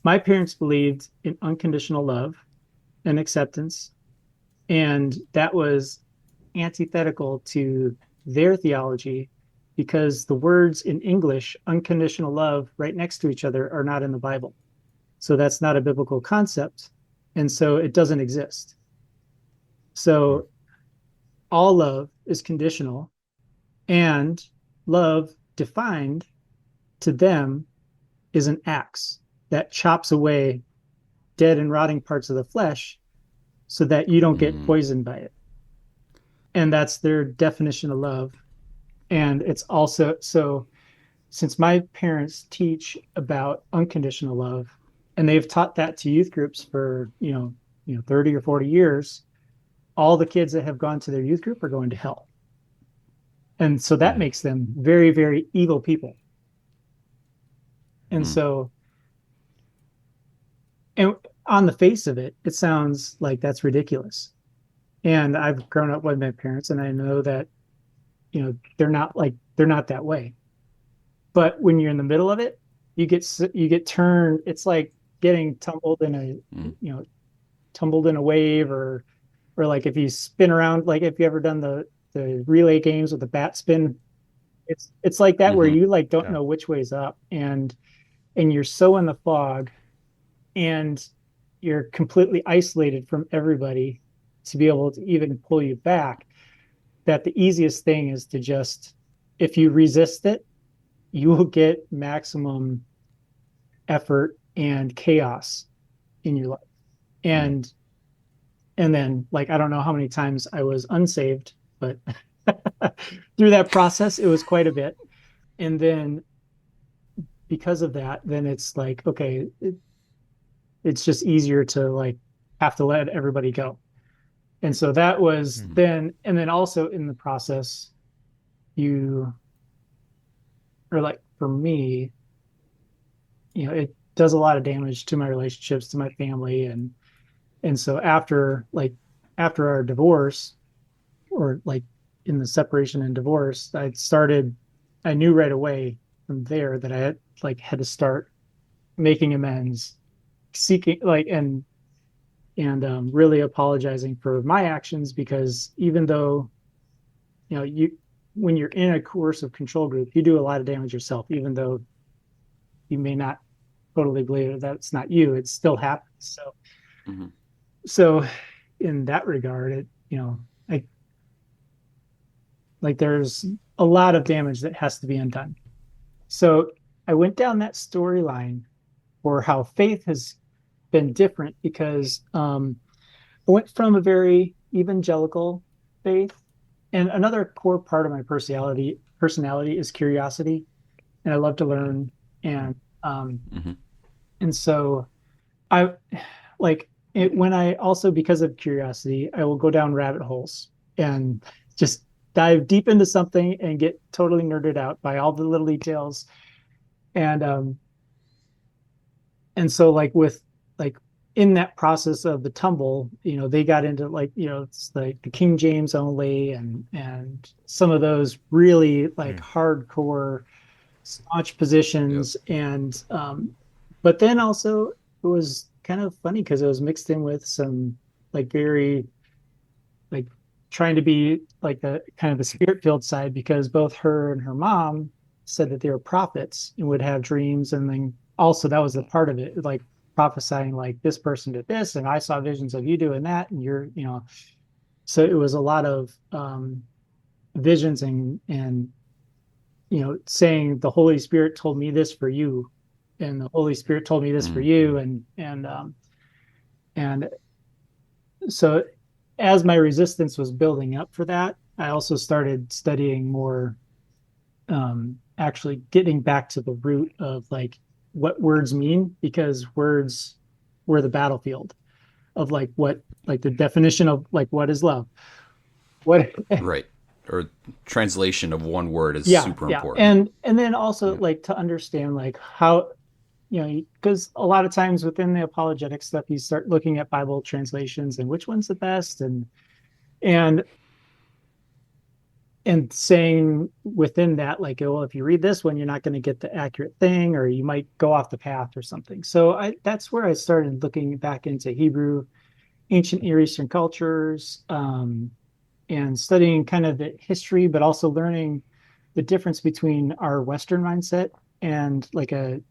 my parents believed in unconditional love and acceptance, and that was antithetical to their theology, because the words in English, unconditional love, right next to each other, are not in the Bible. So that's not a biblical concept. And so it doesn't exist. So all love is conditional, and love defined to them is an axe that chops away dead and rotting parts of the flesh so that you don't get Mm. poisoned by it. And that's their definition of love. And it's also so since my parents teach about unconditional love and they've taught that to youth groups for, 30 or 40 years, all the kids that have gone to their youth group are going to hell. And so that Mm. makes them very, very evil people. And Mm. so, and on the face of it, it sounds like that's ridiculous. And I've grown up with my parents and I know that, they're not that way. But when you're in the middle of it, you get turned. It's like getting Mm. tumbled in a wave, or like if you spin around, like if you ever done the relay games with the bat spin, it's like that where Mm-hmm. you like don't Yeah. know which way's up, and you're so in the fog, and you're completely isolated from everybody to be able to even pull you back. That the easiest thing is to just, if you resist it, you will get maximum effort and chaos in your life. Mm. And then, like, I don't know how many times I was unsaved, but through that process it was quite a bit. And then because of that, then it's like, okay, it's just easier to like have to let everybody go. And so that was Mm. then, and then also in the process, you or like for me, it does a lot of damage to my relationships, to my family. And so after our divorce, or like in the separation and divorce, I knew right away from there that had to start making amends, seeking like and really apologizing for my actions, because even though, you when you're in a coercive control group, you do a lot of damage yourself, even though you may not totally believe that it's not you, it still happens. Mm-hmm. So in that regard, I like there's a lot of damage that has to be undone. So I went down that storyline for how faith has been different, because I went from a very evangelical faith, and another core part of my personality is curiosity, and I love to learn. And um, Mm-hmm. and so I like it when I also, because of curiosity, I will go down rabbit holes and just dive deep into something and get totally nerded out by all the little details. And um and so like in that process of the tumble, they got into like, it's like the King James only, and some of those really like Mm. hardcore staunch Yep. positions. And but then also it was kind of funny because it was mixed in with some like very like trying to be like the kind of the spirit filled side, because both her and her mom said that they were prophets and would have dreams. And then also that was a part of it, like prophesying like this person did this and I saw visions of you doing that, and so it was a lot of visions, and saying the Holy Spirit told me this for you, and the Holy Spirit told me this for Mm. you. And so as my resistance was building up for that, I also started studying more, actually getting back to the root of like what words mean, because words were the battlefield of like the definition of like what is love. What Right. Or translation of one word is Yeah, super yeah. important. And then also Yeah. like to understand like how, because a lot of times within the apologetic stuff, you start looking at Bible translations and which one's the best, and and saying within that, like, well, if you read this one, you're not going to get the accurate thing, or you might go off the path or something. So that's where I started looking back into Hebrew, ancient Near Eastern cultures, and studying kind of the history, but also learning the difference between our Western mindset and like a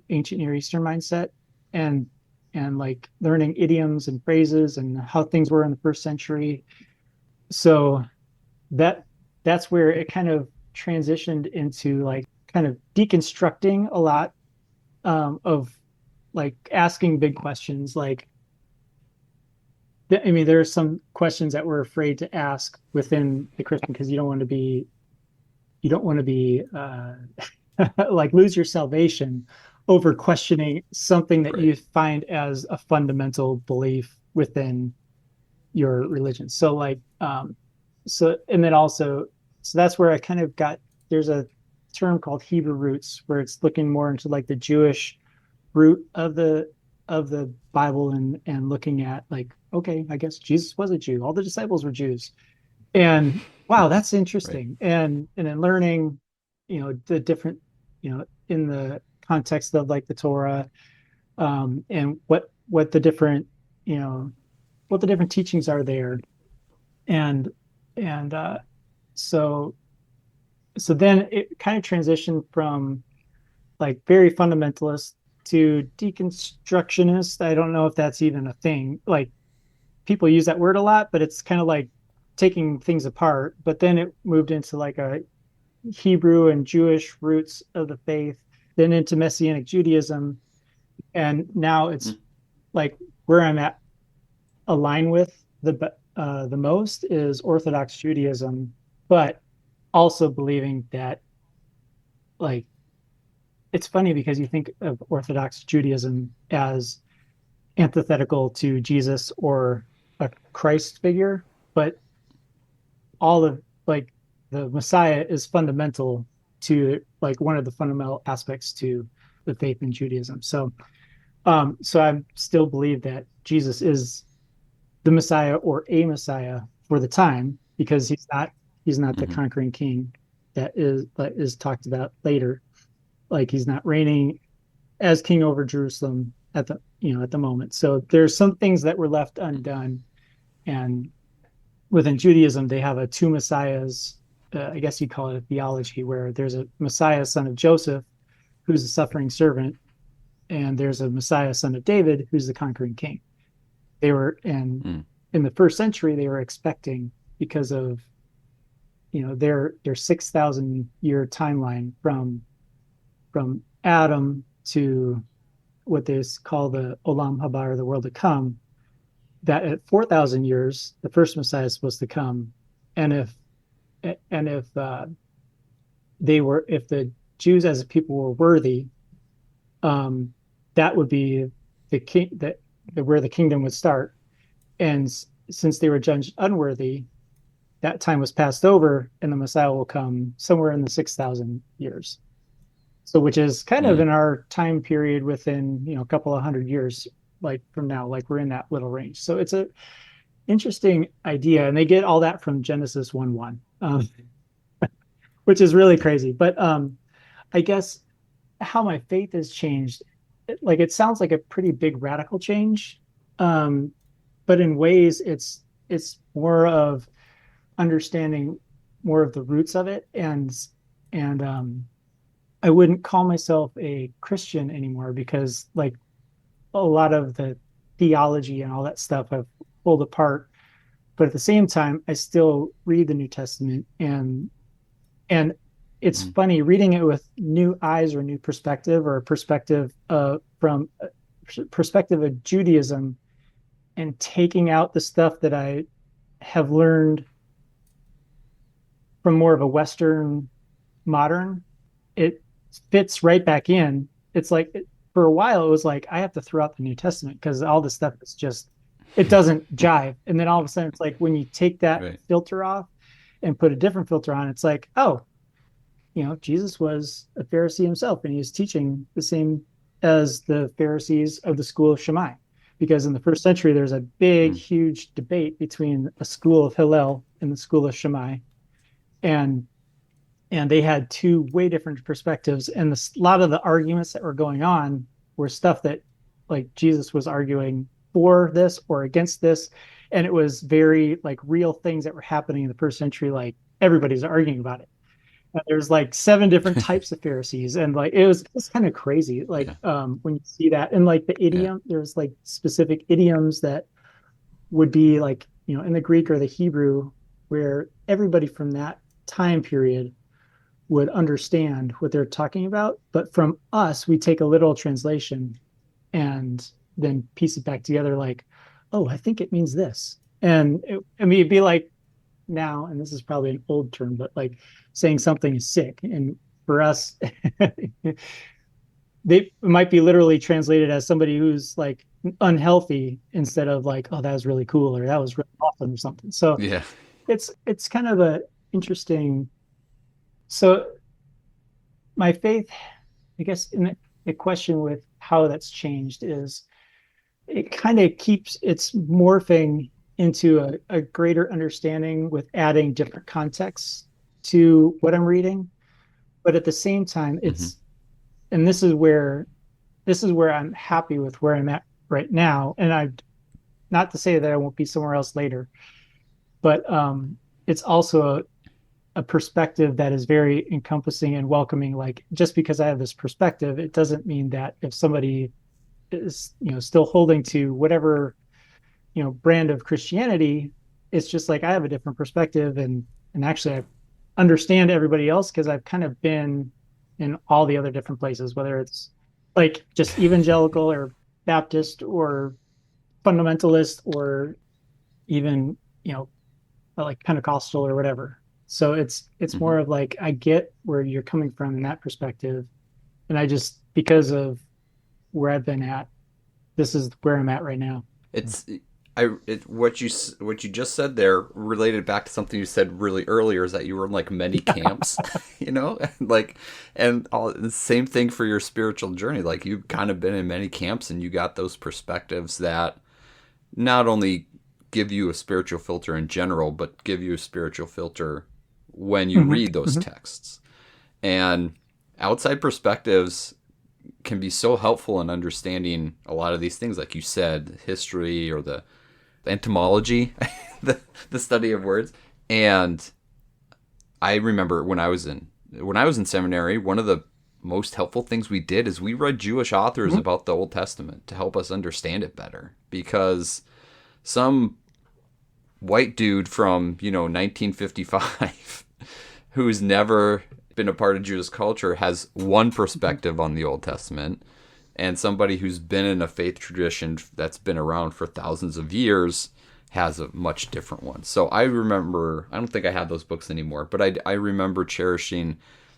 ancient Near Eastern mindset, and like learning idioms and phrases and how things were in the first century. So that that's where it kind of transitioned into like kind of deconstructing a lot, of like asking big questions, like I mean, there are some questions that we're afraid to ask within the Christian because you don't want to be like lose your salvation over questioning something that Right. you find as a fundamental belief within your religion. So like so and then also so that's where I kind of got there's a term called Hebrew roots where it's looking more into like the Jewish root of the Bible and looking at like okay, I guess Jesus was a Jew. All the disciples were Jews. And wow, that's Right. interesting. And then learning, the different, in the context of like the Torah, and what the different, you know, what the different teachings are there. And and so so then it kind of transitioned from like very fundamentalist to deconstructionist. I don't know if that's even a thing. Like people use that word a lot, but it's kind of like taking things apart. But then it moved into like a Hebrew and Jewish roots of the faith, then into Messianic Judaism, and now it's Mm. like where I'm at align with the most is Orthodox Judaism, but also believing that like it's funny because you think of Orthodox Judaism as antithetical to Jesus or a Christ figure, but all of like the Messiah is fundamental to like one of the fundamental aspects to the faith in Judaism. So I still believe that Jesus is the Messiah or a Messiah for the time because he's not the Hmm. conquering king that is talked about later. Like he's not reigning as king over Jerusalem at the at the moment. So there's some things that were left undone, and within Judaism, they have a two messiahs. I guess you call it a theology, where there's a Messiah, son of Joseph, who's a suffering servant, and there's a Messiah, son of David, who's the conquering king. They were, and Mm. in the first century, they were expecting because of their 6,000 year timeline from Adam to what they call the Olam Haba, or the world to come. That at 4,000 years, the first Messiah is supposed to come, and if if the Jews as a people were worthy, um, that would be the king that where the kingdom would start. And since they were judged unworthy, that time was passed over, and the Messiah will come somewhere in the 6,000 years. So, which is kind of Mm. in our time period within a couple of hundred years, like from now, like we're in that little range. So it's a interesting idea, and they get all that from Genesis 1:1, which is really crazy. But I guess how my faith has changed, like it sounds like a pretty big radical change, um, but in ways it's more of understanding more of the roots of it, and I wouldn't call myself a Christian anymore because like a lot of the theology and all that stuff I've pulled apart. But at the same time, I still read the New Testament, and it's Mm. funny reading it with new eyes or new perspective, or a perspective from a perspective of Judaism, and taking out the stuff that I have learned from more of a Western modern. It fits right back in. It's like for a while it was like I have to throw out the New Testament because all the stuff is just it doesn't jive. And then all of a sudden it's like when you take that Right. filter off and put a different filter on, it's like, oh, Jesus was a Pharisee himself, and he was teaching the same as the Pharisees of the school of Shammai. Because in the first century, there's a big, Mm. huge debate between a school of Hillel and the school of Shammai, and they had two way different perspectives. And a lot of the arguments that were going on were stuff that like Jesus was arguing for this or against this, and it was very like real things that were happening in the first century. Like everybody's arguing about it. There's like seven different types of Pharisees, and like it's kind of crazy. Like Yeah. when you see that, and like the Yeah. idiom, there's like specific idioms that would be like in the Greek or the Hebrew, where everybody from that time period would understand what they're talking about. But from us, we take a literal translation and then piece it back together. Like, oh, I think it means this. And I mean, it'd be like now, and this is probably an old term, but like saying something is sick. And for us, they might be literally translated as somebody who's like unhealthy instead of like, oh, that was really cool or that was really awesome or something. So Yeah. it's kind of a interesting. So my faith, I guess, in the question with how that's changed is it kind of keeps it's morphing into a greater understanding with adding different contexts to what I'm reading. But at the same time, Hmm. and this is where I'm happy with where I'm at right now. And I not to say that I won't be somewhere else later, but it's also a perspective that is very encompassing and welcoming. Like just because I have this perspective, it doesn't mean that if somebody is, still holding to whatever, brand of Christianity, it's just like I have a different perspective and actually I understand everybody else because I've kind of been in all the other different places, whether it's like just evangelical or Baptist or fundamentalist or even, like Pentecostal or whatever. So it's Hmm. more of like I get where you're coming from in that perspective. And I just because of where I've been at, this is where I'm at right now. It's what you just said there related back to something you said really earlier is that you were in like many camps, you know, and like and all the same thing for your spiritual journey. Like you've kind of been in many camps and you got those perspectives that not only give you a spiritual filter in general, but give you a spiritual filter when you Mm-hmm, read those mm-hmm, texts. And outside perspectives can be so helpful in understanding a lot of these things, like you said, history or the entomology, the study of words. And I remember when I was in seminary, one of the most helpful things we did is we read Jewish authors mm-hmm. about the Old Testament to help us understand it better because some white dude from 1955 who's never been a part of Jewish culture has one perspective on the Old Testament, and somebody who's been in a faith tradition that's been around for thousands of years has a much different one. So I remember, I don't think I have those books anymore, but I remember cherishing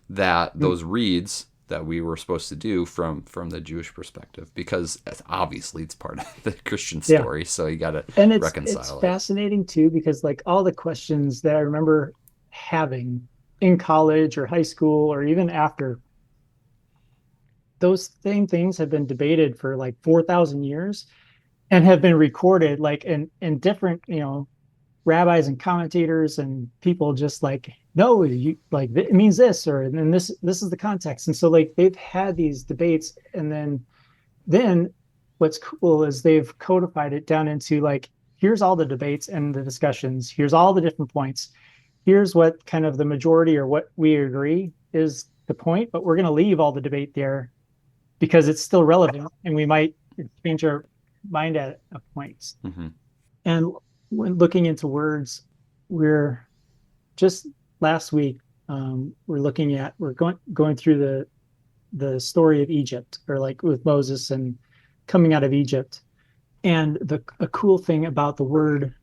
that those reads that we were supposed to do from the Jewish perspective because obviously it's part of the Christian Yeah. story, so you got to And it's reconcile it. fascinating too because like all the questions that I remember having in college or high school or even after, those same things have been debated for like 4,000 years and have been recorded like in different, rabbis and commentators and people just like, no, you like it means this or and then this is the context. And so like they've had these debates and then what's cool is they've codified it down into like here's all the debates and the discussions, here's all the different points, here's what kind of the majority or what we agree is the point, but we're going to leave all the debate there because it's still relevant and we might change our mind at a point. Mm-hmm. And when looking into words, we're just last week, we're going through the story of Egypt, or like with Moses and coming out of Egypt. And the a cool thing about the word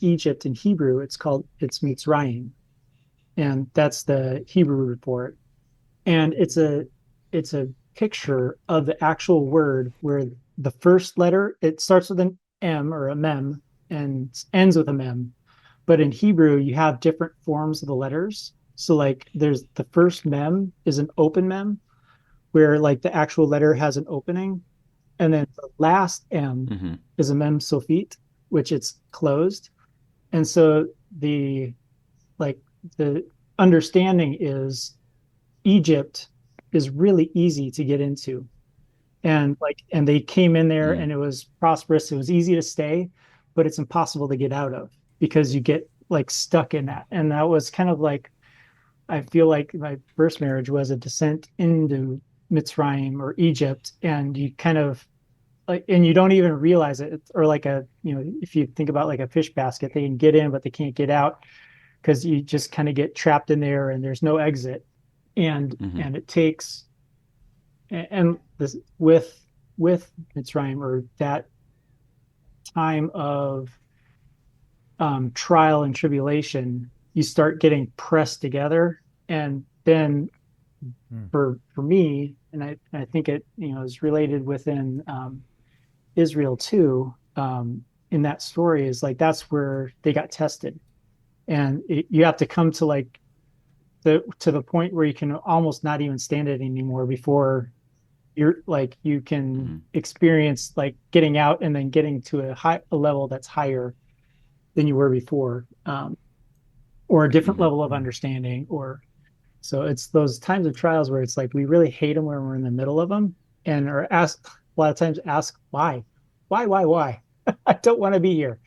Egypt in Hebrew, it's Mitzrayim, and that's the Hebrew for it. And it's a picture of the actual word where the first letter it starts with an M or a mem and ends with a mem. But in Hebrew, you have different forms of the letters. So like there's the first mem is an open mem where like the actual letter has an opening. And then the last M Mm-hmm. is a mem sophit, which it's closed. And so like the understanding is Egypt is really easy to get into. And they came in there Mm. and it was prosperous. It was easy to stay, but it's impossible to get out of because you get like stuck in that. And that was kind of like I feel like my first marriage was a descent into Mitzrayim or Egypt, and you kind of like, and you don't even realize it. Or like if you think about like a fish basket, they can get in, but they can't get out because you just kind of get trapped in there, and there's no exit. And Mm-hmm. and it takes and this with Mitzrayim or that time of trial and tribulation, you start getting pressed together. And then Hmm. for me, and I think it is related within Israel too. In that story is like that's where they got tested, and you have to come to like the point where you can almost not even stand it anymore before you're like you can Mm-hmm. experience like getting out and then getting to a level that's higher than you were before, or a different Mm-hmm. level of understanding. Or so it's those times of trials where it's like we really hate them when we're in the middle of them, and are asked a lot of times ask why I don't want to be here.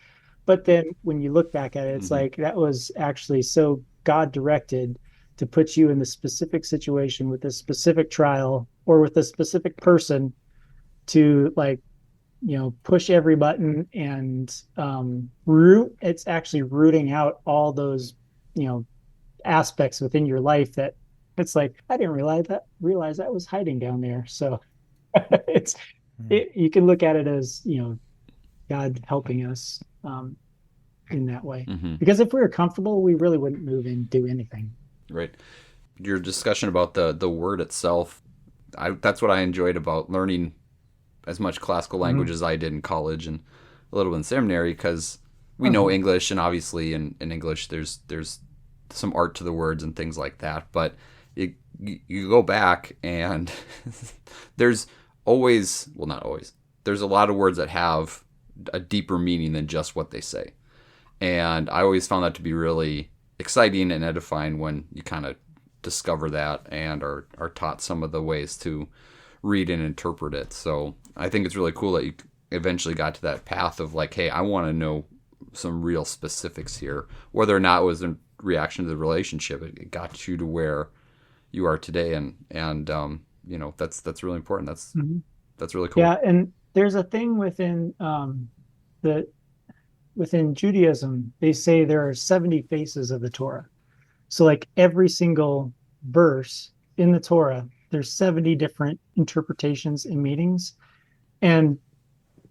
But then when you look back at it, it's Mm-hmm. like that was actually so God directed to put you in the specific situation with this specific trial or with a specific person to like push every button and root. It's actually rooting out all those you know aspects within your life that it's like I didn't realize that was hiding down there. So it's Hmm. you can look at it as God helping us in that way. Mm-hmm. Because if we were comfortable, we really wouldn't move and do anything. Right. Your discussion about the word itself, that's what I enjoyed about learning as much classical language Mhm. as I did in college and a little in seminary, because we know Uh-huh. English, and obviously in English there's some art to the words and things like that. But you go back and there's always, well, not always, there's a lot of words that have a deeper meaning than just what they say. And I always found that to be really exciting and edifying when you kind of discover that and are taught some of the ways to read and interpret it. So I think it's really cool that you eventually got to that path of like, hey, I want to know some real specifics here. Whether or not it was in reaction to the relationship, it got you to where you are today, and that's really important. Mhm. That's really cool. Yeah, and there's a thing the within Judaism, they say there are 70 faces of the Torah. So like every single verse in the Torah, there's 70 different interpretations and meanings. And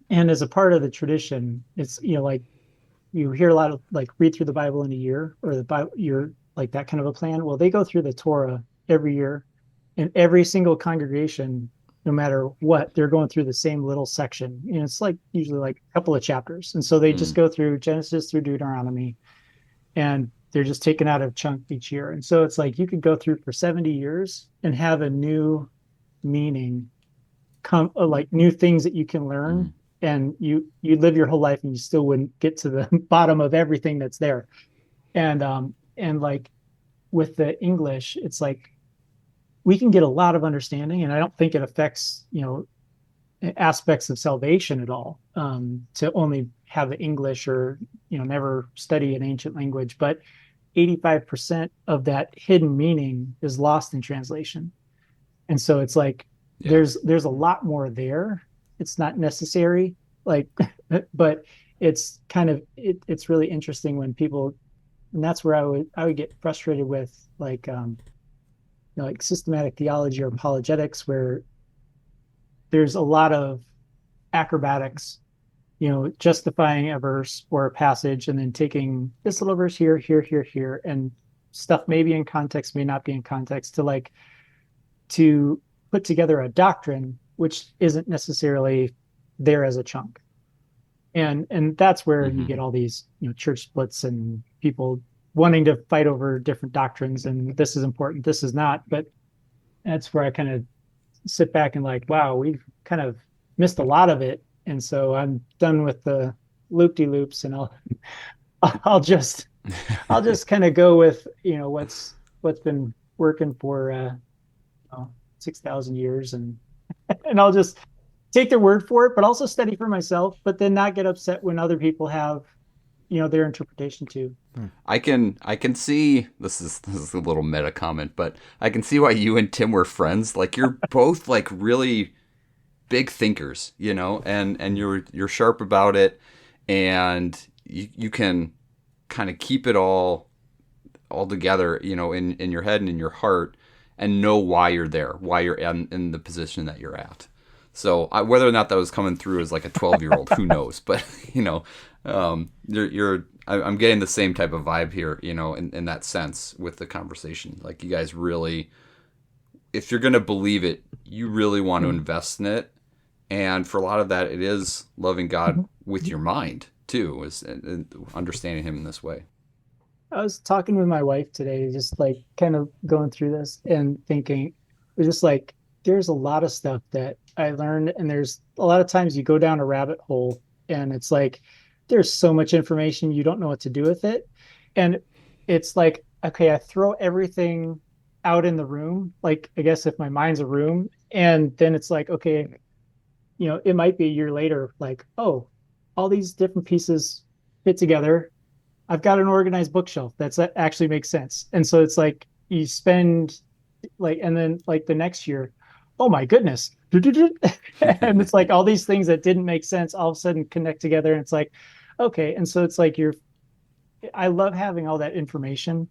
as a part of the tradition, it's like you hear a lot of like read through the Bible in a year or the Bible you're like that kind of a plan. Well, they go through the Torah every year, and every single congregation, no matter what, they're going through the same little section. And it's like usually like a couple of chapters. And so they just Mm, go through Genesis through Deuteronomy, and they're just taken out of chunk each year. And so it's like you could go through for 70 years and have a new meaning come like new things that you can mm, learn, and you live your whole life and you still wouldn't get to the bottom of everything that's there. And like with the English, it's like we can get a lot of understanding, and I don't think it affects aspects of salvation at all, to only have the English or never study an ancient language. But 85% of that hidden meaning is lost in translation. And so it's like yeah. there's a lot more there. It's not necessary, like, but it's kind of it's really interesting when people, and that's where I would get frustrated with like systematic theology or apologetics, where there's a lot of acrobatics, justifying a verse or a passage and then taking this little verse here, here, here, here, and stuff may be in context, may not be in context, to put together a doctrine which isn't necessarily there as a chunk. And that's where you Mm-hmm. get all these church splits and people wanting to fight over different doctrines, and this is important, this is not. But that's where I kind of sit back and like, wow, we've kind of missed a lot of it. And so I'm done with the loop-de-loops, and I'll just I'll just kind of go with what's been working for 6,000 years, and I'll just take their word for it, but also study for myself, but then not get upset when other people have their interpretation too. Hmm. I can see, this is a little meta comment, but I can see why you and Tim were friends. Like you're both like really big thinkers, and you're sharp about it, and you can kind of keep it all together, in your head and in your heart, and know why you're there, why you're in the position that you're at. So whether or not that was coming through as like a 12-year-old, who knows? But I'm getting the same type of vibe here, in that sense with the conversation. Like you guys really, if you're going to believe it, you really want to invest in it. And for a lot of that, it is loving God with your mind too, is understanding Him in this way. I was talking with my wife today, just like kind of going through this and thinking, it was just like, there's a lot of stuff that I learned, and there's a lot of times you go down a rabbit hole and it's like, there's so much information, you don't know what to do with it. And it's like, okay, I throw everything out in the room. Like, I guess if my mind's a room, and then it's like, okay, it might be a year later, like, oh, all these different pieces fit together. I've got an organized bookshelf that actually makes sense. And so it's like you spend like, and then like the next year, oh my goodness. And it's like all these things that didn't make sense all of a sudden connect together. And it's like, okay. And so it's like I love having all that information.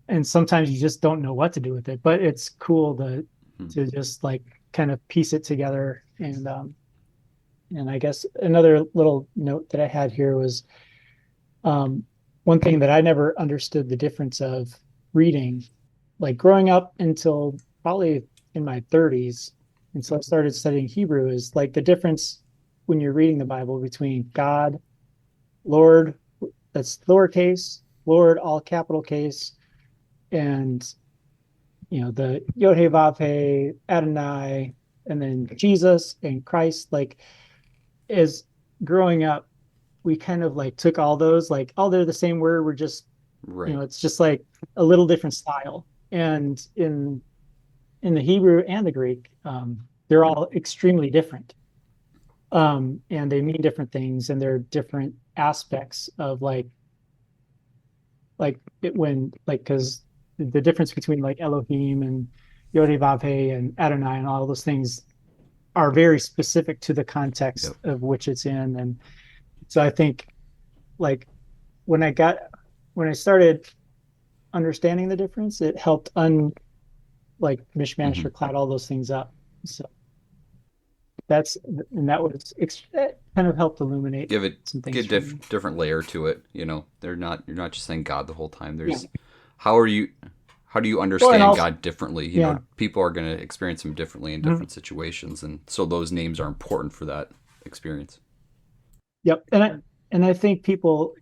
And sometimes you just don't know what to do with it, but it's cool to just like kind of piece it together. And I guess another little note that I had here was, one thing that I never understood the difference of reading, like growing up until probably in my 30s, and so I started studying Hebrew, is like the difference when you're reading the Bible between God, Lord, that's lowercase, Lord, all capital case, and the Yod He Vav He, Adonai, and then Jesus and Christ. Like, as growing up, we kind of like took all those, like, oh, they're the same word, we're just Right. it's just like a little different style. And in the Hebrew and the Greek, they're all extremely different, and they mean different things, and they're different aspects of like it when like, because the difference between like Elohim and Yod He Vav He and Adonai and all those things are very specific to the context of which it's in. And so I think like when I started understanding the difference, it helped mishmash or cloud all those things up. So that kind of helped illuminate some things. Give different layer to it. You're not just saying God the whole time. There's how do you understand God differently? People are going to experience Him differently in different situations, and so those names are important for that experience. Yep, and I think people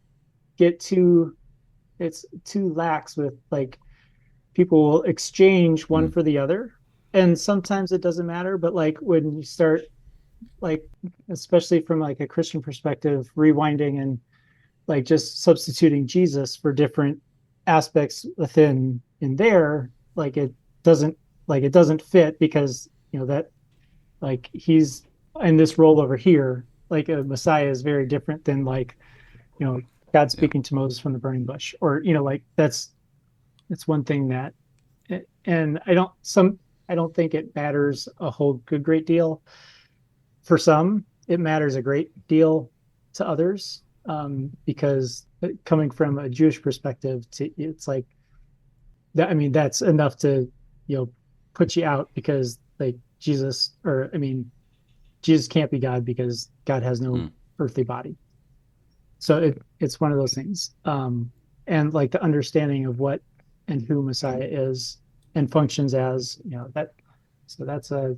get too lax with like, people will exchange one for the other, and sometimes it doesn't matter. But like when you start, like, especially from like a Christian perspective, rewinding and like just substituting Jesus for different aspects within in there, like it doesn't fit, because that like he's in this role over here, like a Messiah is very different than like God speaking to Moses from the burning bush, or like that's one thing that, and I don't think it matters a whole great deal. For some, it matters a great deal to others, because coming from a Jewish perspective, it's like that. I mean, that's enough to put you out, because like Jesus can't be God, because God has no earthly body. So it's one of those things, and like the understanding of what and who Messiah is and functions as, that. So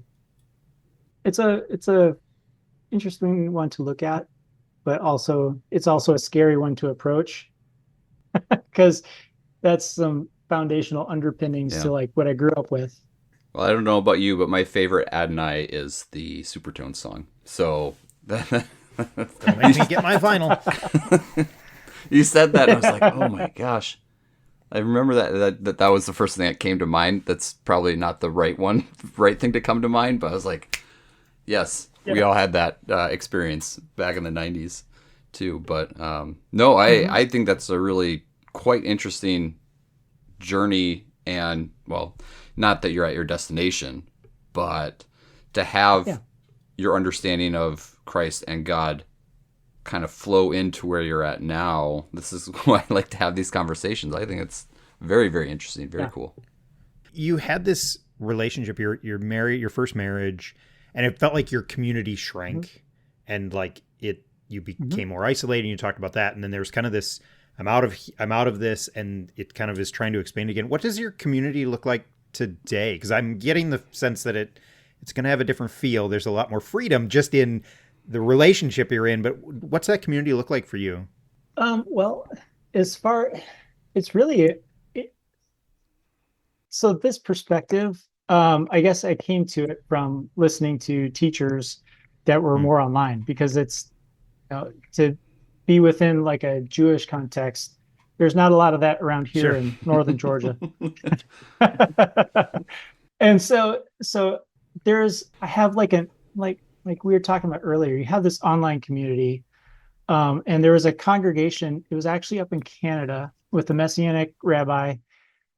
it's a interesting one to look at, but it's also a scary one to approach, because that's some foundational underpinnings to like what I grew up with. Well, I don't know about you, but my favorite Adonai is the Supertone song. So don't make me get my vinyl. You said that, and I was like, oh my gosh. I remember that was the first thing that came to mind. That's probably not the right thing to come to mind, but I was like, yes, we all had that experience back in the 90s too. But no, I think that's a really quite interesting journey, and well, not that you're at your destination, but to have your understanding of Christ and God kind of flow into where you're at now. This is why I like to have these conversations. I think it's very, very interesting, very cool. You had this relationship, you're married, your first marriage, and it felt like your community Mm-hmm. shrank, and like you Mm-hmm. became more isolated. And you talked about that, and then there's kind of this. I'm out of this, and it kind of is trying to expand again. What does your community look like today? Because I'm getting the sense that it's going to have a different feel. There's a lot more freedom just in the relationship you're in. But what's that community look like for you? Well, as far, it's really it, so this perspective, I guess I came to it from listening to teachers that were Hmm. more online because it's, to be within like a Jewish context. There's not a lot of that around here Sure. in northern Georgia. And so I have like like we were talking about earlier, you have this online community. And there was a congregation, it was actually up in Canada with a Messianic rabbi.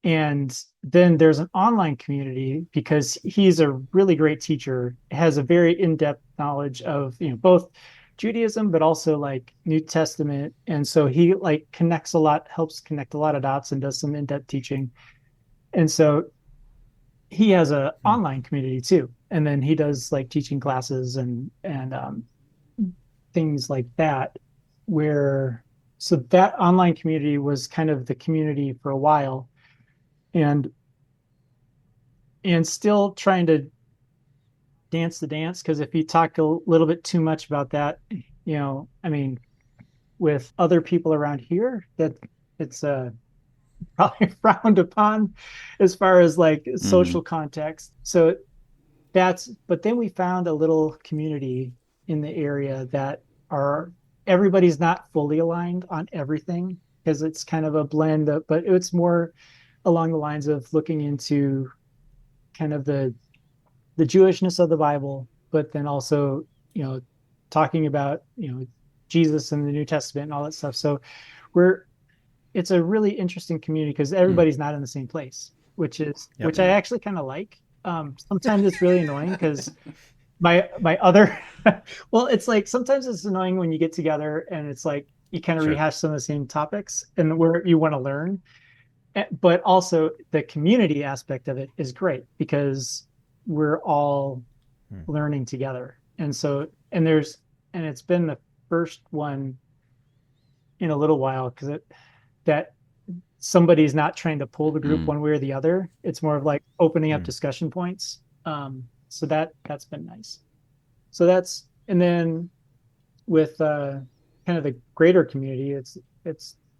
And then there's an online community because he's a really great teacher, has a very in-depth knowledge of, both Judaism, but also like New Testament. And so he like connects a lot, helps connect a lot of dots and does some in-depth teaching. And so he has a Hmm. online community too. And then he does like teaching classes and things like that, where so that online community was kind of the community for a while. And and still trying to dance the dance, because if you talk a little bit too much about that, I mean, with other people around here, that it's probably frowned upon as far as like Hmm. social context. So but then we found a little community in the area that are everybody's not fully aligned on everything, because it's kind of a blend of, but it's more along the lines of looking into kind of the Jewishness of the Bible, but then also, you know, talking about, Jesus and the New Testament and all that stuff. So we're it's a really interesting community because Hmm. everybody's not in the same place, Yep. which I Yeah. actually kind of like. Sometimes it's really annoying because my other well, it's like sometimes it's annoying when you get together and it's like you kind of Sure. rehash some of the same topics and where you want to learn. But also the community aspect of it is great because we're all Hmm. learning together. And it's been the first one in a little while because it that somebody's not trying to pull the group Mm. one way or the other. It's more of like opening up Hmm. discussion points. So that's been nice. So that's and then with kind of the greater community, it's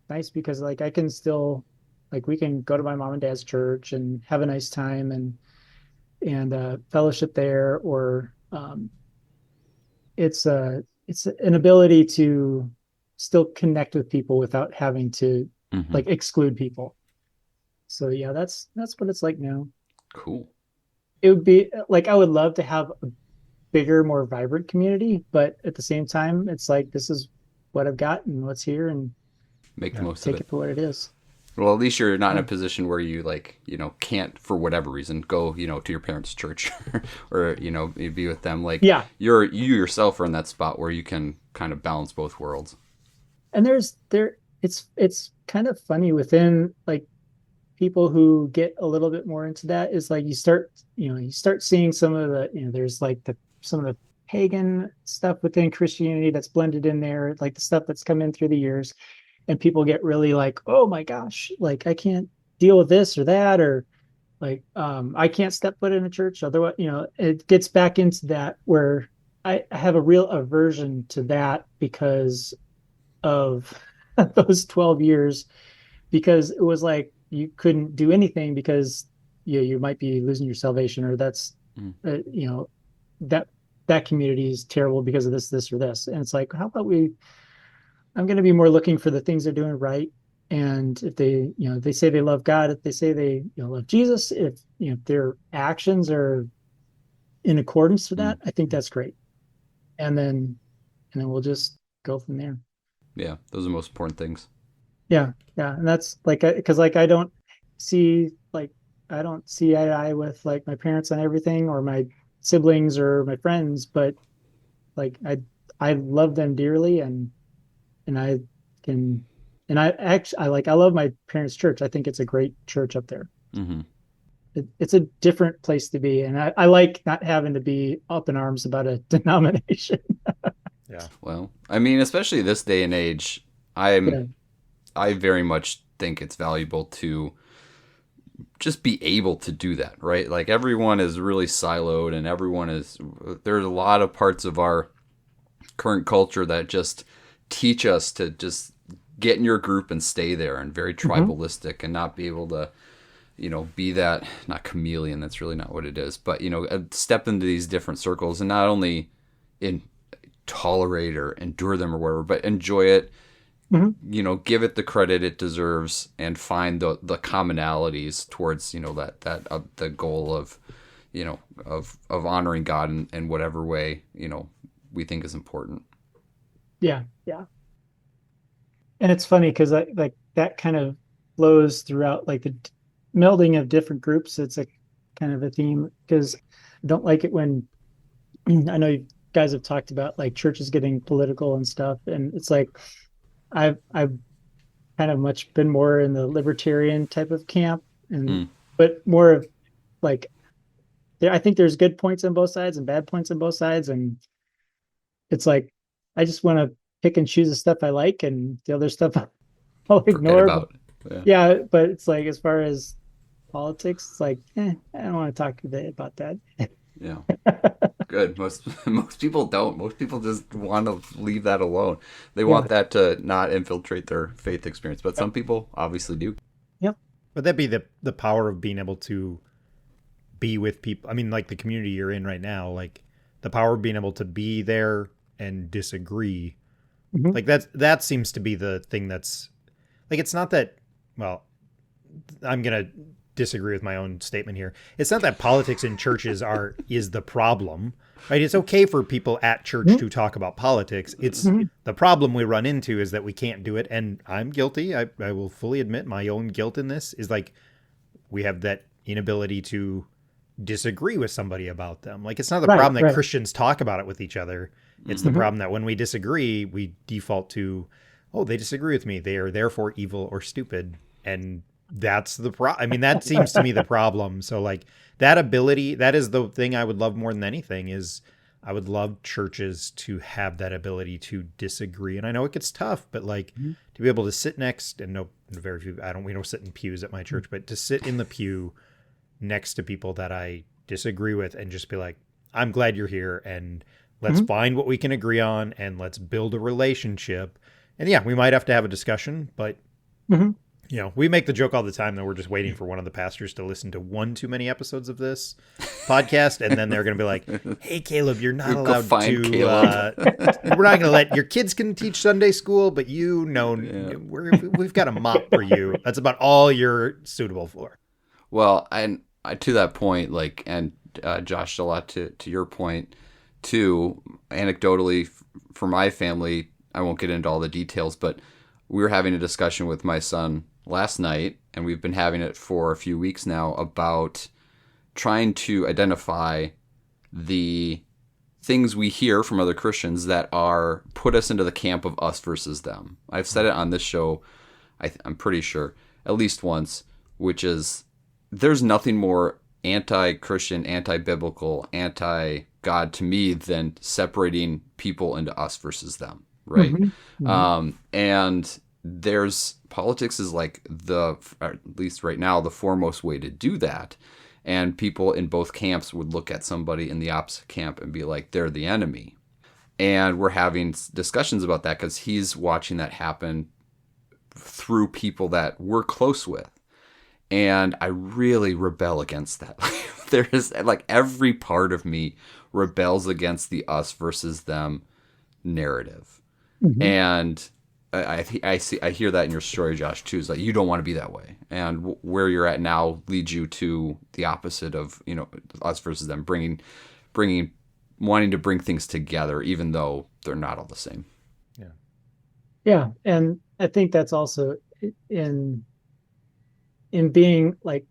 nice because like I can still like we can go to my mom and dad's church and have a nice time and fellowship there, or it's an ability to still connect with people without having to Hmm. like exclude people. So yeah, that's what it's like now. Cool. It would be like I would love to have a bigger, more vibrant community, but at the same time, it's like this is what I've got and what's here, and Make the Yeah. most of take it. it for what it is. Well, at least you're not in a Yeah. position where you like, can't for whatever reason go, to your parents' church or, be with them. Like Yeah. you yourself are in that spot where you can kind of balance both worlds. And it's kind of funny within like people who get a little bit more into that is like you start seeing some of the, there's like some of the pagan stuff within Christianity that's blended in there, like the stuff that's come in through the years. And people get really like, oh my gosh, like I can't deal with this or that, or like I can't step foot in a church. Otherwise, it gets back into that where I have a real aversion to that because of those 12 years, because it was like you couldn't do anything because you might be losing your salvation, or that's Mm. that that community is terrible because of this or this. And it's like, how about I'm going to be more looking for the things they're doing right. And if they say they love God, if they say they, love Jesus, if, their actions are in accordance to Mm. that, I think that's great. And then we'll just go from there. Yeah, those are the most important things. Yeah. Yeah. And that's like, because like see, like, I don't see eye to eye with like my parents on everything, or my siblings or my friends, but like, I love them dearly, and I can, and I love my parents' church. I think it's a great church up there. Hmm. it's a different place to be. And I like not having to be up in arms about a denomination. Yeah. Well, I mean, especially this day and age, I'm Yeah. I very much think it's valuable to just be able to do that, right? Like everyone is really siloed and there's a lot of parts of our current culture that just teach us to just get in your group and stay there and very Hmm. tribalistic and not be able to, be that, not chameleon, that's really not what it is, but, step into these different circles and not only in tolerate or endure them or whatever, but enjoy it, Hmm. give it the credit it deserves and find the commonalities towards, the goal of, of honoring God in whatever way, we think is important. Yeah. Yeah. And it's funny because like that kind of flows throughout like the melding of different groups. It's a kind of a theme because I don't like it when I know you guys have talked about like churches getting political and stuff, and it's like I've kind of much been more in the libertarian type of camp, and Hmm. but more of like I think there's good points on both sides and bad points on both sides, and it's like I just want to pick and choose the stuff I like, and the other stuff I'll Forget ignore. But about it. Yeah. yeah, but it's like as far as politics, it's like I don't want to talk today about that. Yeah. Good. Most most people don't. Most people just want to leave that alone. They Yeah. want that to not infiltrate their faith experience, but some people obviously do. Yep. Would that be the power of being able to be with people? I mean, like the community you're in right now, like the power of being able to be there and disagree. Hmm. Like that seems to be the thing that's like it's not that well, I'm gonna disagree with my own statement here. It's not that politics in churches are is the problem, right? It's okay for people at church to talk about politics. It's Hmm. the problem we run into is that we can't do it, and I'm guilty. I will fully admit my own guilt in this is like we have that inability to disagree with somebody about them. Like it's not the Right. problem that Right. Christians talk about it with each other. It's the Hmm. Hmm. problem that when we disagree, we default to, oh, they disagree with me. They are therefore evil or stupid. And that's the I mean, that seems to me the problem. So like that ability, that is the thing I would love more than anything is I would love churches to have that ability to disagree. And I know it gets tough, but like to be able to sit next and no very few we don't sit in pews at my church, but to sit in the pew next to people that I disagree with and just be like, I'm glad you're here and let's Hmm. find what we can agree on and let's build a relationship. And yeah, we might have to have a discussion, but Hmm. we make the joke all the time that we're just waiting for one of the pastors to listen to one too many episodes of this podcast, and then they're going to be like, "Hey, Caleb, you're not Go allowed find to. Caleb. We're not going to let your kids can teach Sunday school, but Yeah. we've got a mop for you. That's about all you're suitable for." Well, and to that point, like, and Josh, a lot to your point too. Anecdotally, for my family, I won't get into all the details, but we were having a discussion with my son last night, and we've been having it for a few weeks now about trying to identify the things we hear from other Christians that are put us into the camp of us versus them. I've said it on this show, I'm pretty sure, at least once, which is there's nothing more anti-Christian, anti-biblical, anti-God to me than separating people into us versus them, right? Hmm. Hmm. And there's politics is like at least right now, the foremost way to do that. And people in both camps would look at somebody in the opposite camp and be like, they're the enemy. And we're having discussions about that because he's watching that happen through people that we're close with. And I really rebel against that. There is like every part of me rebels against the us versus them narrative. Hmm. And I hear that in your story, Josh, too. Is like you don't want to be that way, and where you're at now leads you to the opposite of us versus them, bringing wanting to bring things together, even though they're not all the same. Yeah. Yeah, and I think that's also in in being like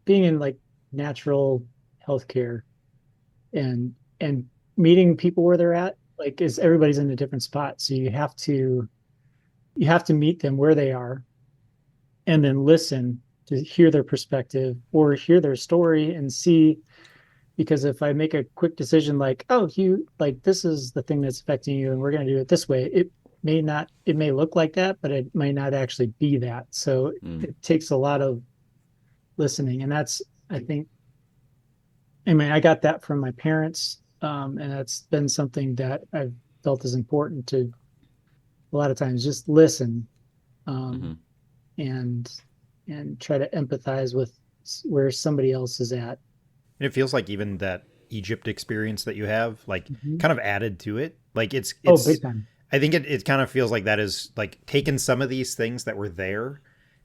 being in like natural healthcare and and meeting people where they're at. Like, is everybody's in a different spot, so you have to meet them where they are, and then listen. to hear their perspective or hear their story and see, because if I make a quick decision like, oh, you like this is the thing that's affecting you and we're going to do it this way, it may look like that, but it might not actually be that. So Mm. it takes a lot of listening. And that's, I think, I mean, I got that from my parents. And that's been something that I've felt is important to a lot of times just listen, Hmm. um, and try to empathize with where somebody else is at. And it feels like even that Egypt experience that you have, like, Mhm. kind of added to it. Like Oh, it's big time. I think it kind of feels like that is like taken some of these things that were there,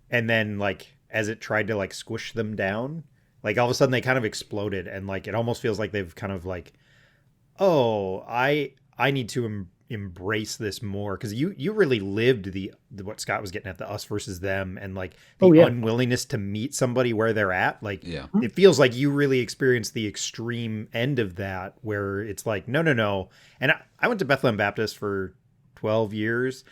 and then like as it tried to like squish them down, like all of a sudden they kind of exploded, and like it almost feels like they've kind of like, oh, I need to embrace this more, because you really lived the what Scott was getting at, the us versus them, and like Oh the yeah. unwillingness to meet somebody where they're at. Like Yeah. it feels like you really experienced the extreme end of that, where it's like no, no, no. And I went to Bethlehem Baptist for 12 years.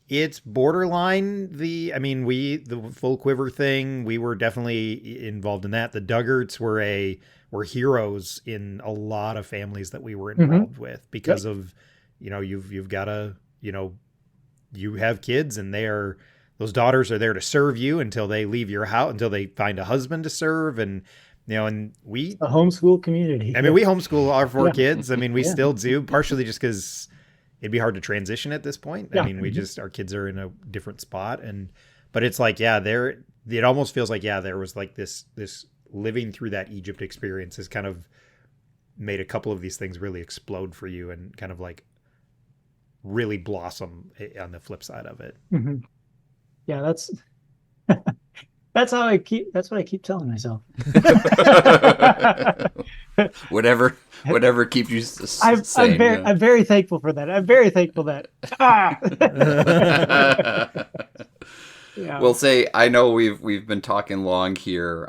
It's borderline I mean, the full quiver thing, we were definitely involved in that. The Duggards were heroes in a lot of families that we were Hmm. involved with, Yep. because of, you've got to, you have kids, and those daughters are there to serve you until they leave your house, until they find a husband to serve. And, and A homeschool community. I mean, we homeschool our four Yeah. kids. I mean, we Yeah. still do, partially just because it'd be hard to transition at this point. I Yeah. mean, our kids are in a different spot, but it's like, yeah, it almost feels like, yeah, there was like this living through that Egypt experience has kind of made a couple of these things really explode for you and kind of like really blossom on the flip side of it. Hmm. Yeah. That's what I keep telling myself. Whatever keeps you sane. Yeah. I'm very thankful for that. I'm very thankful that, ah, yeah. We'll say I know we've been talking long here,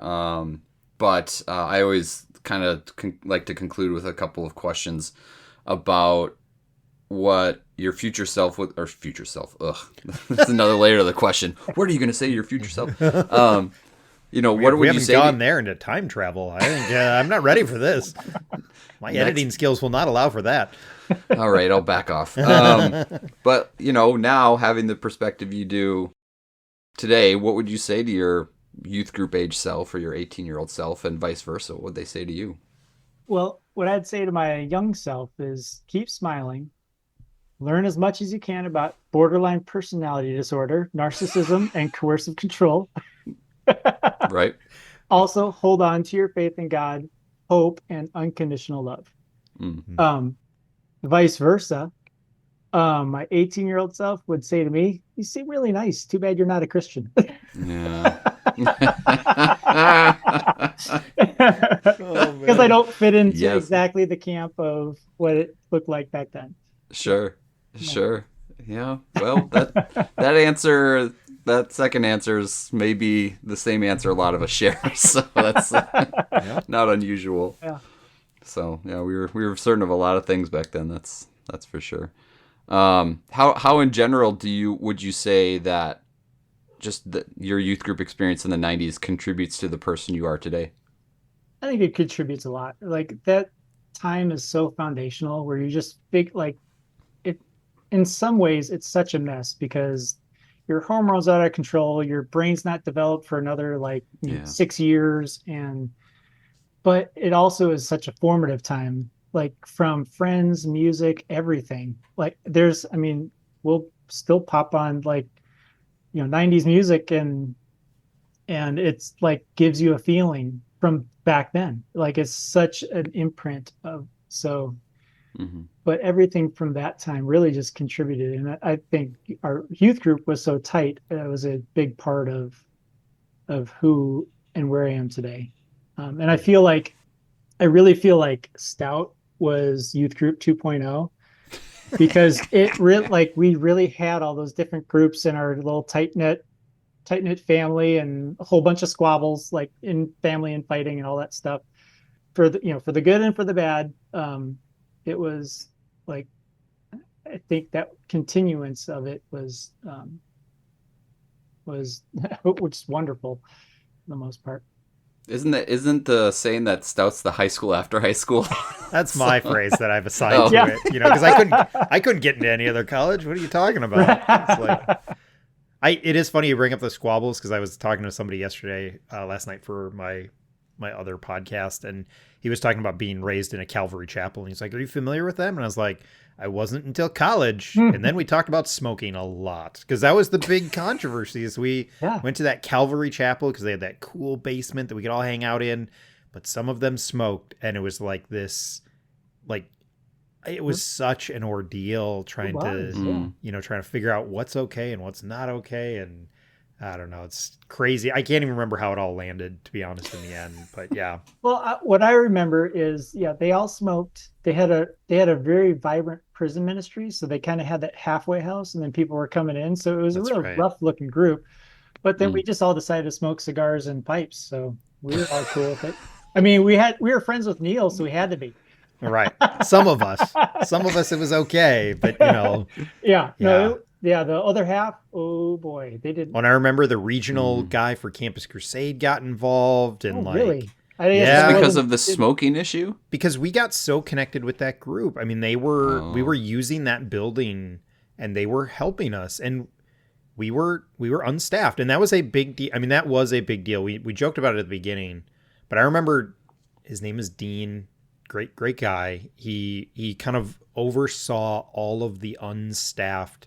but I always kind of like to conclude with a couple of questions about what your future self would, or future self. Ugh, that's another layer of the question. What are you going to say to your future self? What we would you haven't say? gone there into time travel. I think I'm not ready for this. My editing skills will not allow for that. All right, I'll back off. But now having the perspective you do today, what would you say to your youth group age self or your 18-year-old self, and vice versa? What would they say to you? Well, what I'd say to my young self is keep smiling, learn as much as you can about borderline personality disorder, narcissism, and coercive control. Right? Also, hold on to your faith in God, hope, and unconditional love. Mm. Um, Vice versa, my 18-year-old self would say to me, "You seem really nice. Too bad you're not a Christian." Yeah. Oh Because I man. don't fit into Yes. exactly the camp of what it looked like back then. Sure. Yeah. Sure. Yeah. Well, that second answer is maybe the same answer a lot of us share. So that's Yeah. not unusual. Yeah. So yeah, we were certain of a lot of things back then. That's for sure. How in general would you say that just your youth group experience in the 90s contributes to the person you are today? I think it contributes a lot. Like that time is so foundational where you just think like it, in some ways it's such a mess because your hormones out of control, your brain's not developed for another like Yeah. 6 years. But it also is such a formative time, like from friends, music, everything. Like I mean, we'll still pop on like, 90s music and it's like gives you a feeling from back then. Like it's such an imprint of so, Hmm. but everything from that time really just contributed. And I think our youth group was so tight. It was a big part of who and where I am today. And I really feel like Stout was youth group 2.0 because it really like we really had all those different groups in our little tight knit family and a whole bunch of squabbles like in family and fighting and all that stuff for the good and for the bad. It was like I think that continuance of it was which is wonderful. the most part. Isn't the saying that stout's the high school after high school? That's my phrase that I've assigned to Yeah. it. Because I couldn't get into any other college. What are you talking about? It's like it is funny you bring up the squabbles because I was talking to somebody yesterday, last night for my other podcast, and he was talking about being raised in a Calvary chapel, and he's like, "Are you familiar with them?" And I was like, "I wasn't until college." And then we talked about smoking a lot because that was the big controversy. Is we Yeah. went to that Calvary chapel because they had that cool basement that we could all hang out in, but some of them smoked, and it was like this, like it was such an ordeal trying to trying to figure out what's okay and what's not okay, and I don't know, it's crazy. I can't even remember how it all landed, to be honest, in the end. But yeah. Well, what I remember is, yeah, they all smoked. They had a very vibrant prison ministry, so they kind of had that halfway house, and then people were coming in. So it was That's a real right. rough looking group. But then we just all decided to smoke cigars and pipes, so we were all cool with it. I mean, we were friends with Neil, so we had to be. Right. Some of us, it was okay, but Yeah. Yeah. No. Yeah. The other half, oh boy, they did. when I remember the regional guy for Campus Crusade got involved, and Oh, really? Yeah. Because of the smoking issue? because we got so connected with that group. I mean, we were using that building and they were helping us, and we were unstaffed, and that was a big deal. I mean, that was a big deal. We joked about it at the beginning, but I remember his name is Dean. Great guy. He kind of oversaw all of the unstaffed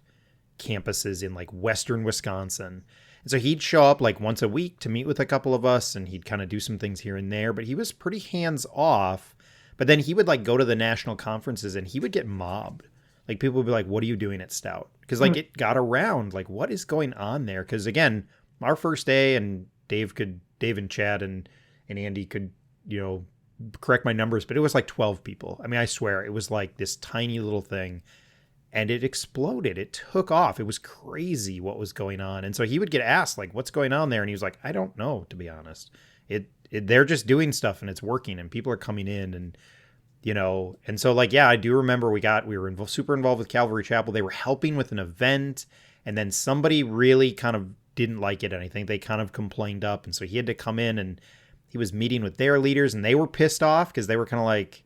campuses in like Western Wisconsin. And so he'd show up like once a week to meet with a couple of us, and he'd kind of do some things here and there, but he was pretty hands off. But then he would like go to the national conferences and he would get mobbed. Like people would be like, "What are you doing at Stout?" Because like it got around like, what is going on there? Because again, our first day, and Dave and Chad and Andy could, correct my numbers, but it was like 12 people. I mean, I swear it was like this tiny little thing, and it exploded. It took off. It was crazy what was going on. And so he would get asked like, what's going on there? And he was like, I don't know, to be honest. They're just doing stuff and it's working and people are coming in, and and so like, yeah, I do remember we were super involved with Calvary Chapel. They were helping with an event, and then somebody really kind of didn't like it, and I think they kind of complained up, and so he had to come in, and he was meeting with their leaders, and they were pissed off because they were kind of like,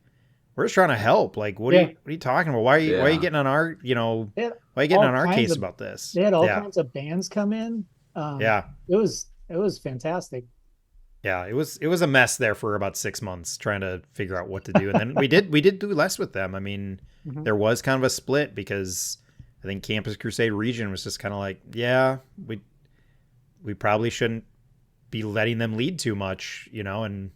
we're just trying to help. Like, what are you talking about? Why are you getting on our, why are you getting on our case about this? They had all kinds of bands come in. Yeah. It was fantastic. Yeah, it was a mess there for about 6 months trying to figure out what to do. And then we did do less with them. I mean, there was kind of a split because I think Campus Crusade region was just kind of like, yeah, we probably shouldn't be letting them lead too much, and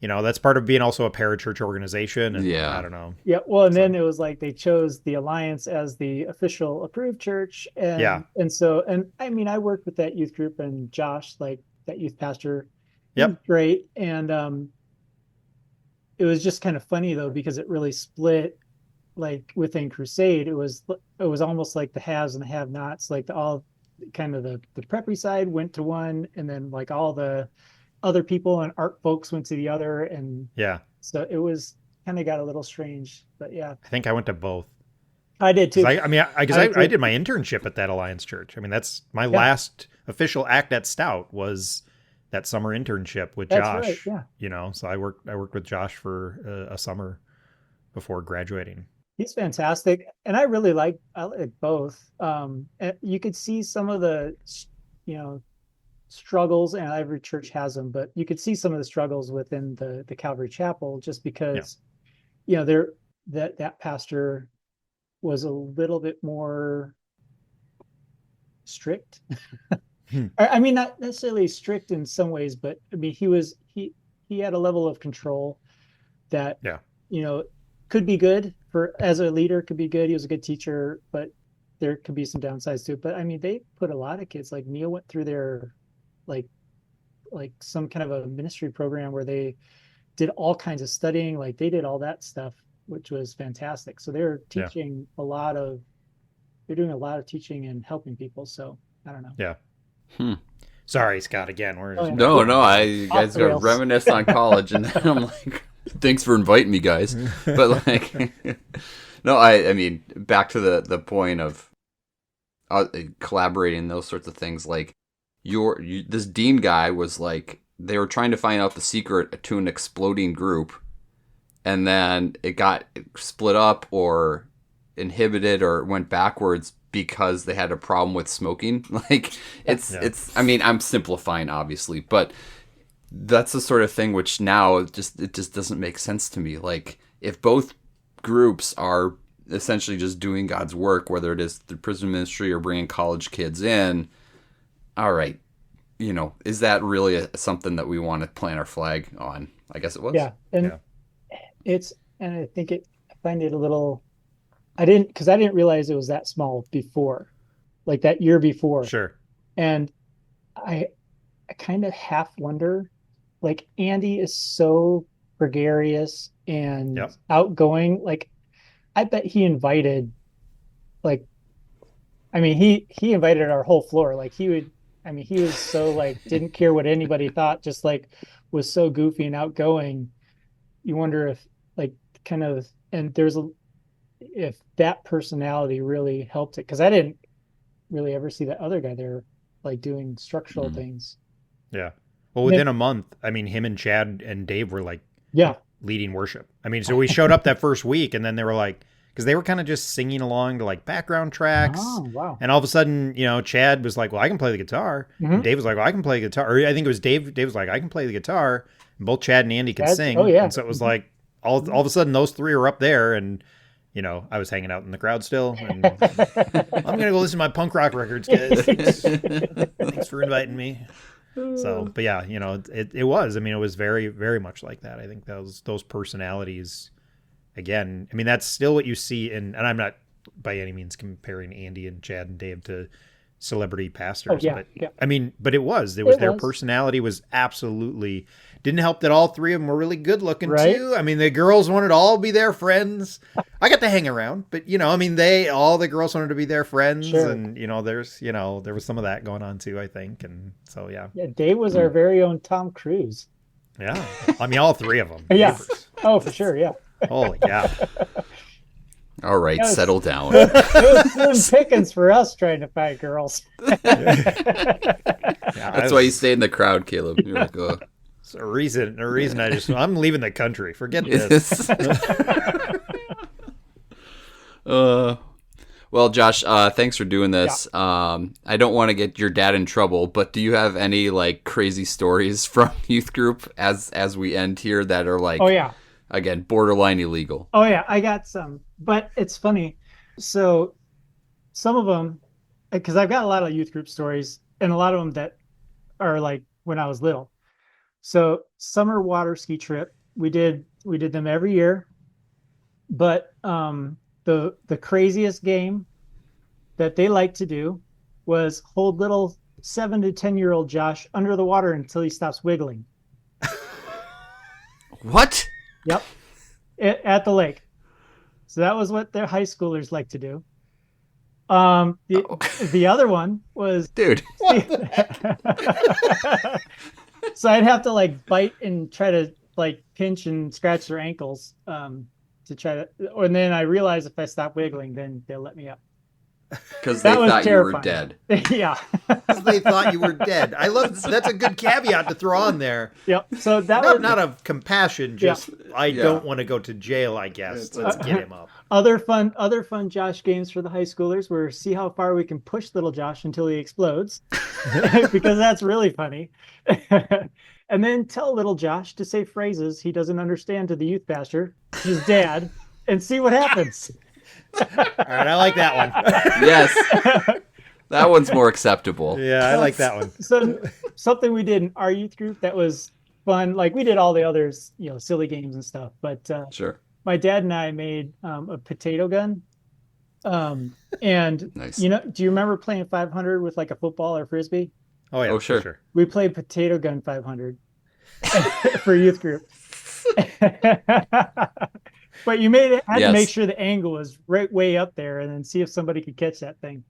that's part of being also a parachurch organization. And I don't know. Yeah. Well, and then it was like they chose the Alliance as the official approved church. And I mean, I worked with that youth group, and Josh, like that youth pastor, great. And it was just kind of funny though, because it really split like within Crusade. It was almost like the haves and the have nots, like all kind of the preppy side went to one, and then like all the other people and art folks went to the other, and so it was kind of got a little strange. But yeah, I think I went to both. I did too. I did my internship at that Alliance Church. I mean, that's my last official act at Stout was that summer internship with Josh. Right, yeah. So I worked with Josh for a summer before graduating. He's fantastic, and I like both. You could see some of the, struggles, and every church has them, but you could see some of the struggles within the Calvary Chapel, just because, that pastor was a little bit more strict. I mean, not necessarily strict in some ways, but I mean, he had a level of control that, could be good as a leader, could be good. He was a good teacher, but there could be some downsides to it. But I mean, they put a lot of kids, like Neil went through their like some kind of a ministry program where they did all kinds of studying, like they did all that stuff, which was fantastic. So they're teaching they're doing a lot of teaching and helping people. So I don't know. Yeah. Sorry, Scott, again. No, you guys are reminisce on college, and then I'm like, thanks for inviting me, guys. But like, no, I mean, back to the point of collaborating, those sorts of things. Like, this Dean guy was like they were trying to find out the secret to an exploding group, and then it got split up or inhibited or went backwards because they had a problem with smoking. Like it's I mean, I'm simplifying obviously, but that's the sort of thing which now it just doesn't make sense to me. Like if both groups are essentially just doing God's work, whether it is the prison ministry or bringing college kids in, all right, is that really something that we want to plant our flag on? I guess it was. Yeah. And and I think I find it a little, because I didn't realize it was that small before, like that year before. Sure. And I kind of half wonder, like Andy is so gregarious and outgoing. Like I bet he invited, like, I mean, he invited our whole floor. Like he was so like, didn't care what anybody thought, just like was so goofy and outgoing. You wonder if like kind of, and if that personality really helped it. Cause I didn't really ever see that other guy there, like doing structural things. Yeah. Well, within a month, I mean, him and Chad and Dave were like, leading worship. I mean, so we showed up that first week and then they were like, because they were kind of just singing along to like background tracks. Oh, wow. And all of a sudden, Chad was like, well, I can play the guitar. And Dave was like, well, I can play guitar. Or I think it was Dave. Dave was like, I can play the guitar. And both Chad and Andy could sing. Oh, yeah. And so it was like, all of a sudden, those three are up there. And, I was hanging out in the crowd still. And I'm going to go listen to my punk rock records, guys. Thanks for inviting me. So, but yeah, it was. I mean, it was very, very much like that. I think those personalities, again, I mean, that's still what you see and I'm not by any means comparing Andy and Chad and Dave to celebrity pastors. I mean, but their personality was absolutely, didn't help that all three of them were really good looking too. I mean, the girls wanted to all be their friends. I got to hang around, but I mean, all the girls wanted to be their friends. Sure. And there was some of that going on too, I think. And so, yeah. Yeah. Dave was our very own Tom Cruise. Yeah. I mean, all three of them. Yeah. Oh, for sure. Yeah. Holy cow. All right, settle down. It was slim pickings for us trying to find girls. That's why you stay in the crowd, Caleb. You're like, oh. It's a reason I'm leaving the country. Forget this. Well, Josh, thanks for doing this. Yeah. I don't want to get your dad in trouble, but do you have any like crazy stories from youth group as we end here that are like, again, borderline illegal? Oh yeah, I got some, but it's funny. So some of them, because I've got a lot of youth group stories, and a lot of them that are like when I was little. So summer water ski trip, we did them every year, but the craziest game that they like to do was hold little 7 to 10-year-old Josh under the water until he stops wiggling. What? Yep. At the lake. So that was what their high schoolers like to do. The other one was, dude. So I'd have to like bite and try to like pinch and scratch their ankles to try to, and then I realized if I stop wiggling, then they'll let me up. Because they thought terrifying. You were dead. Yeah. Because they thought you were dead. I love this. That's a good caveat to throw on there. Yep. So that not of compassion, just I don't want to go to jail, I guess. Let's get him up. Other fun Josh games for the high schoolers were see how far we can push little Josh until he explodes. Because that's really funny. And then tell little Josh to say phrases he doesn't understand to the youth pastor, his dad, and see what happens. All right, I like that one. Yes. That one's more acceptable. Yeah, I like that one. So something we did in our youth group that was fun, like we did all the others, silly games and stuff, but sure. My dad and I made a potato gun. And nice. Do you remember playing 500 with like a football or frisbee? Oh yeah, sure. We played potato gun 500 for youth group. But you had to make sure the angle was right way up there and then see if somebody could catch that thing.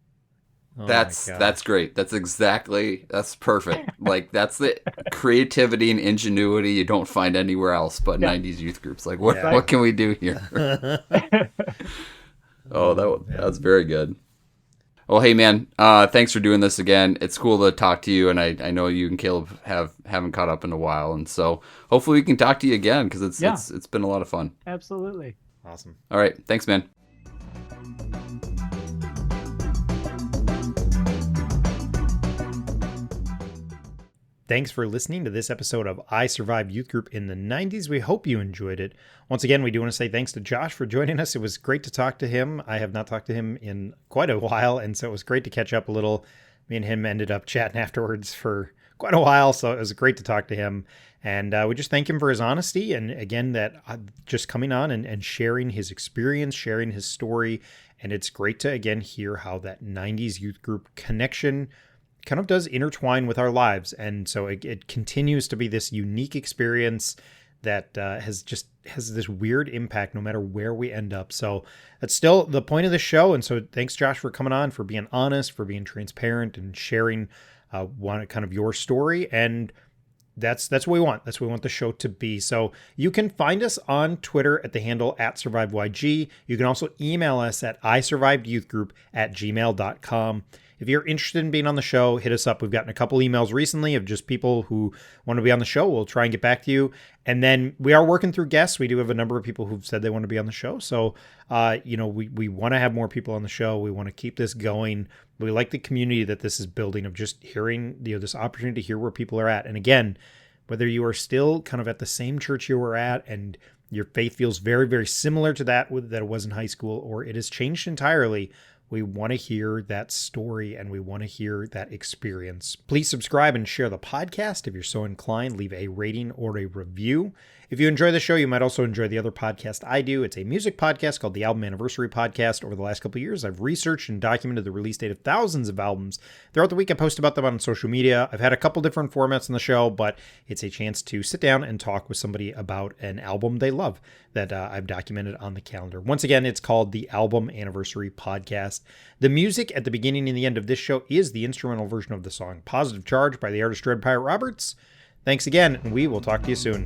Oh, that's great. That's perfect. Like that's the creativity and ingenuity you don't find anywhere else but 90s youth groups. Like what can we do here? Oh, that was very good. Well, hey man, thanks for doing this again. It's cool to talk to you, and I know you and Caleb haven't caught up in a while, and so hopefully we can talk to you again because it's been a lot of fun. Absolutely. Awesome. All right, thanks, man. Thanks for listening to this episode of I Survived Youth Group in the 90s. We hope you enjoyed it. Once again, we do want to say thanks to Josh for joining us. It was great to talk to him. I have not talked to him in quite a while, and so it was great to catch up a little. Me and him ended up chatting afterwards for quite a while, so it was great to talk to him. And we just thank him for his honesty, and again, that just coming on and sharing his experience, sharing his story. And it's great to, again, hear how that 90s youth group connection kind of does intertwine with our lives. And so it continues to be this unique experience that has this weird impact no matter where we end up. So that's still the point of the show. And so thanks, Josh, for coming on, for being honest, for being transparent and sharing kind of your story. And that's what we want. That's what we want the show to be. So you can find us on Twitter at the handle @SurvivedYG. You can also email us at isurvivedyouthgroup@gmail.com. If you're interested in being on the show, hit us up. We've gotten a couple emails recently of just people who want to be on the show. We'll try and get back to you. And then we are working through guests. We do have a number of people who've said they want to be on the show. So, we want to have more people on the show. We want to keep this going. We like the community that this is building of just hearing, this opportunity to hear where people are at. And again, whether you are still kind of at the same church you were at and your faith feels very, very similar to that it was in high school, or it has changed entirely, we want to hear that story and we want to hear that experience. Please subscribe and share the podcast. If you're so inclined, leave a rating or a review. If you enjoy the show, you might also enjoy the other podcast I do. It's a music podcast called the Album Anniversary Podcast. Over the last couple of years, I've researched and documented the release date of thousands of albums. Throughout the week, I post about them on social media. I've had a couple different formats on the show, but it's a chance to sit down and talk with somebody about an album they love that I've documented on the calendar. Once again, it's called the Album Anniversary Podcast. The music at the beginning and the end of this show is the instrumental version of the song Positive Charge by the artist Dread Pirate Roberts. Thanks again, and we will talk to you soon.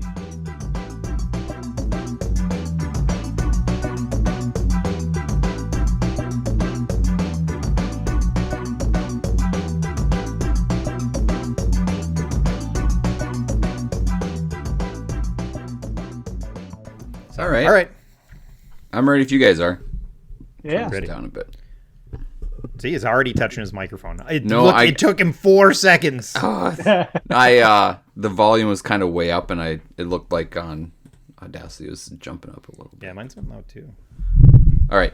All right. All right. I'm ready if you guys are. Yeah. Ready. Down a bit. See, he's already touching his microphone. It took him 4 seconds. The volume was kind of way up, and it looked like on Audacity it was jumping up a little bit. Yeah, mine's loud too. All right.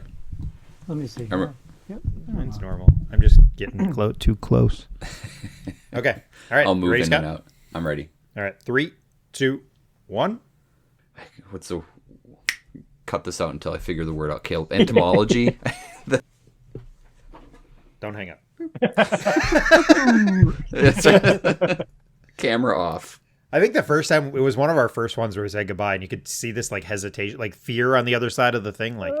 Let me see. I'm- Yep. Mine's normal. I'm just getting too close. Okay. All right. I'll move ready, in Scott? and out. I'm ready. All right. 3, 2, 1. Cut this out until I figure the word out. Caleb. Entomology. Don't hang up. Camera off. I think the first time, it was one of our first ones where we said goodbye, and you could see this like hesitation, like fear on the other side of the thing. Like,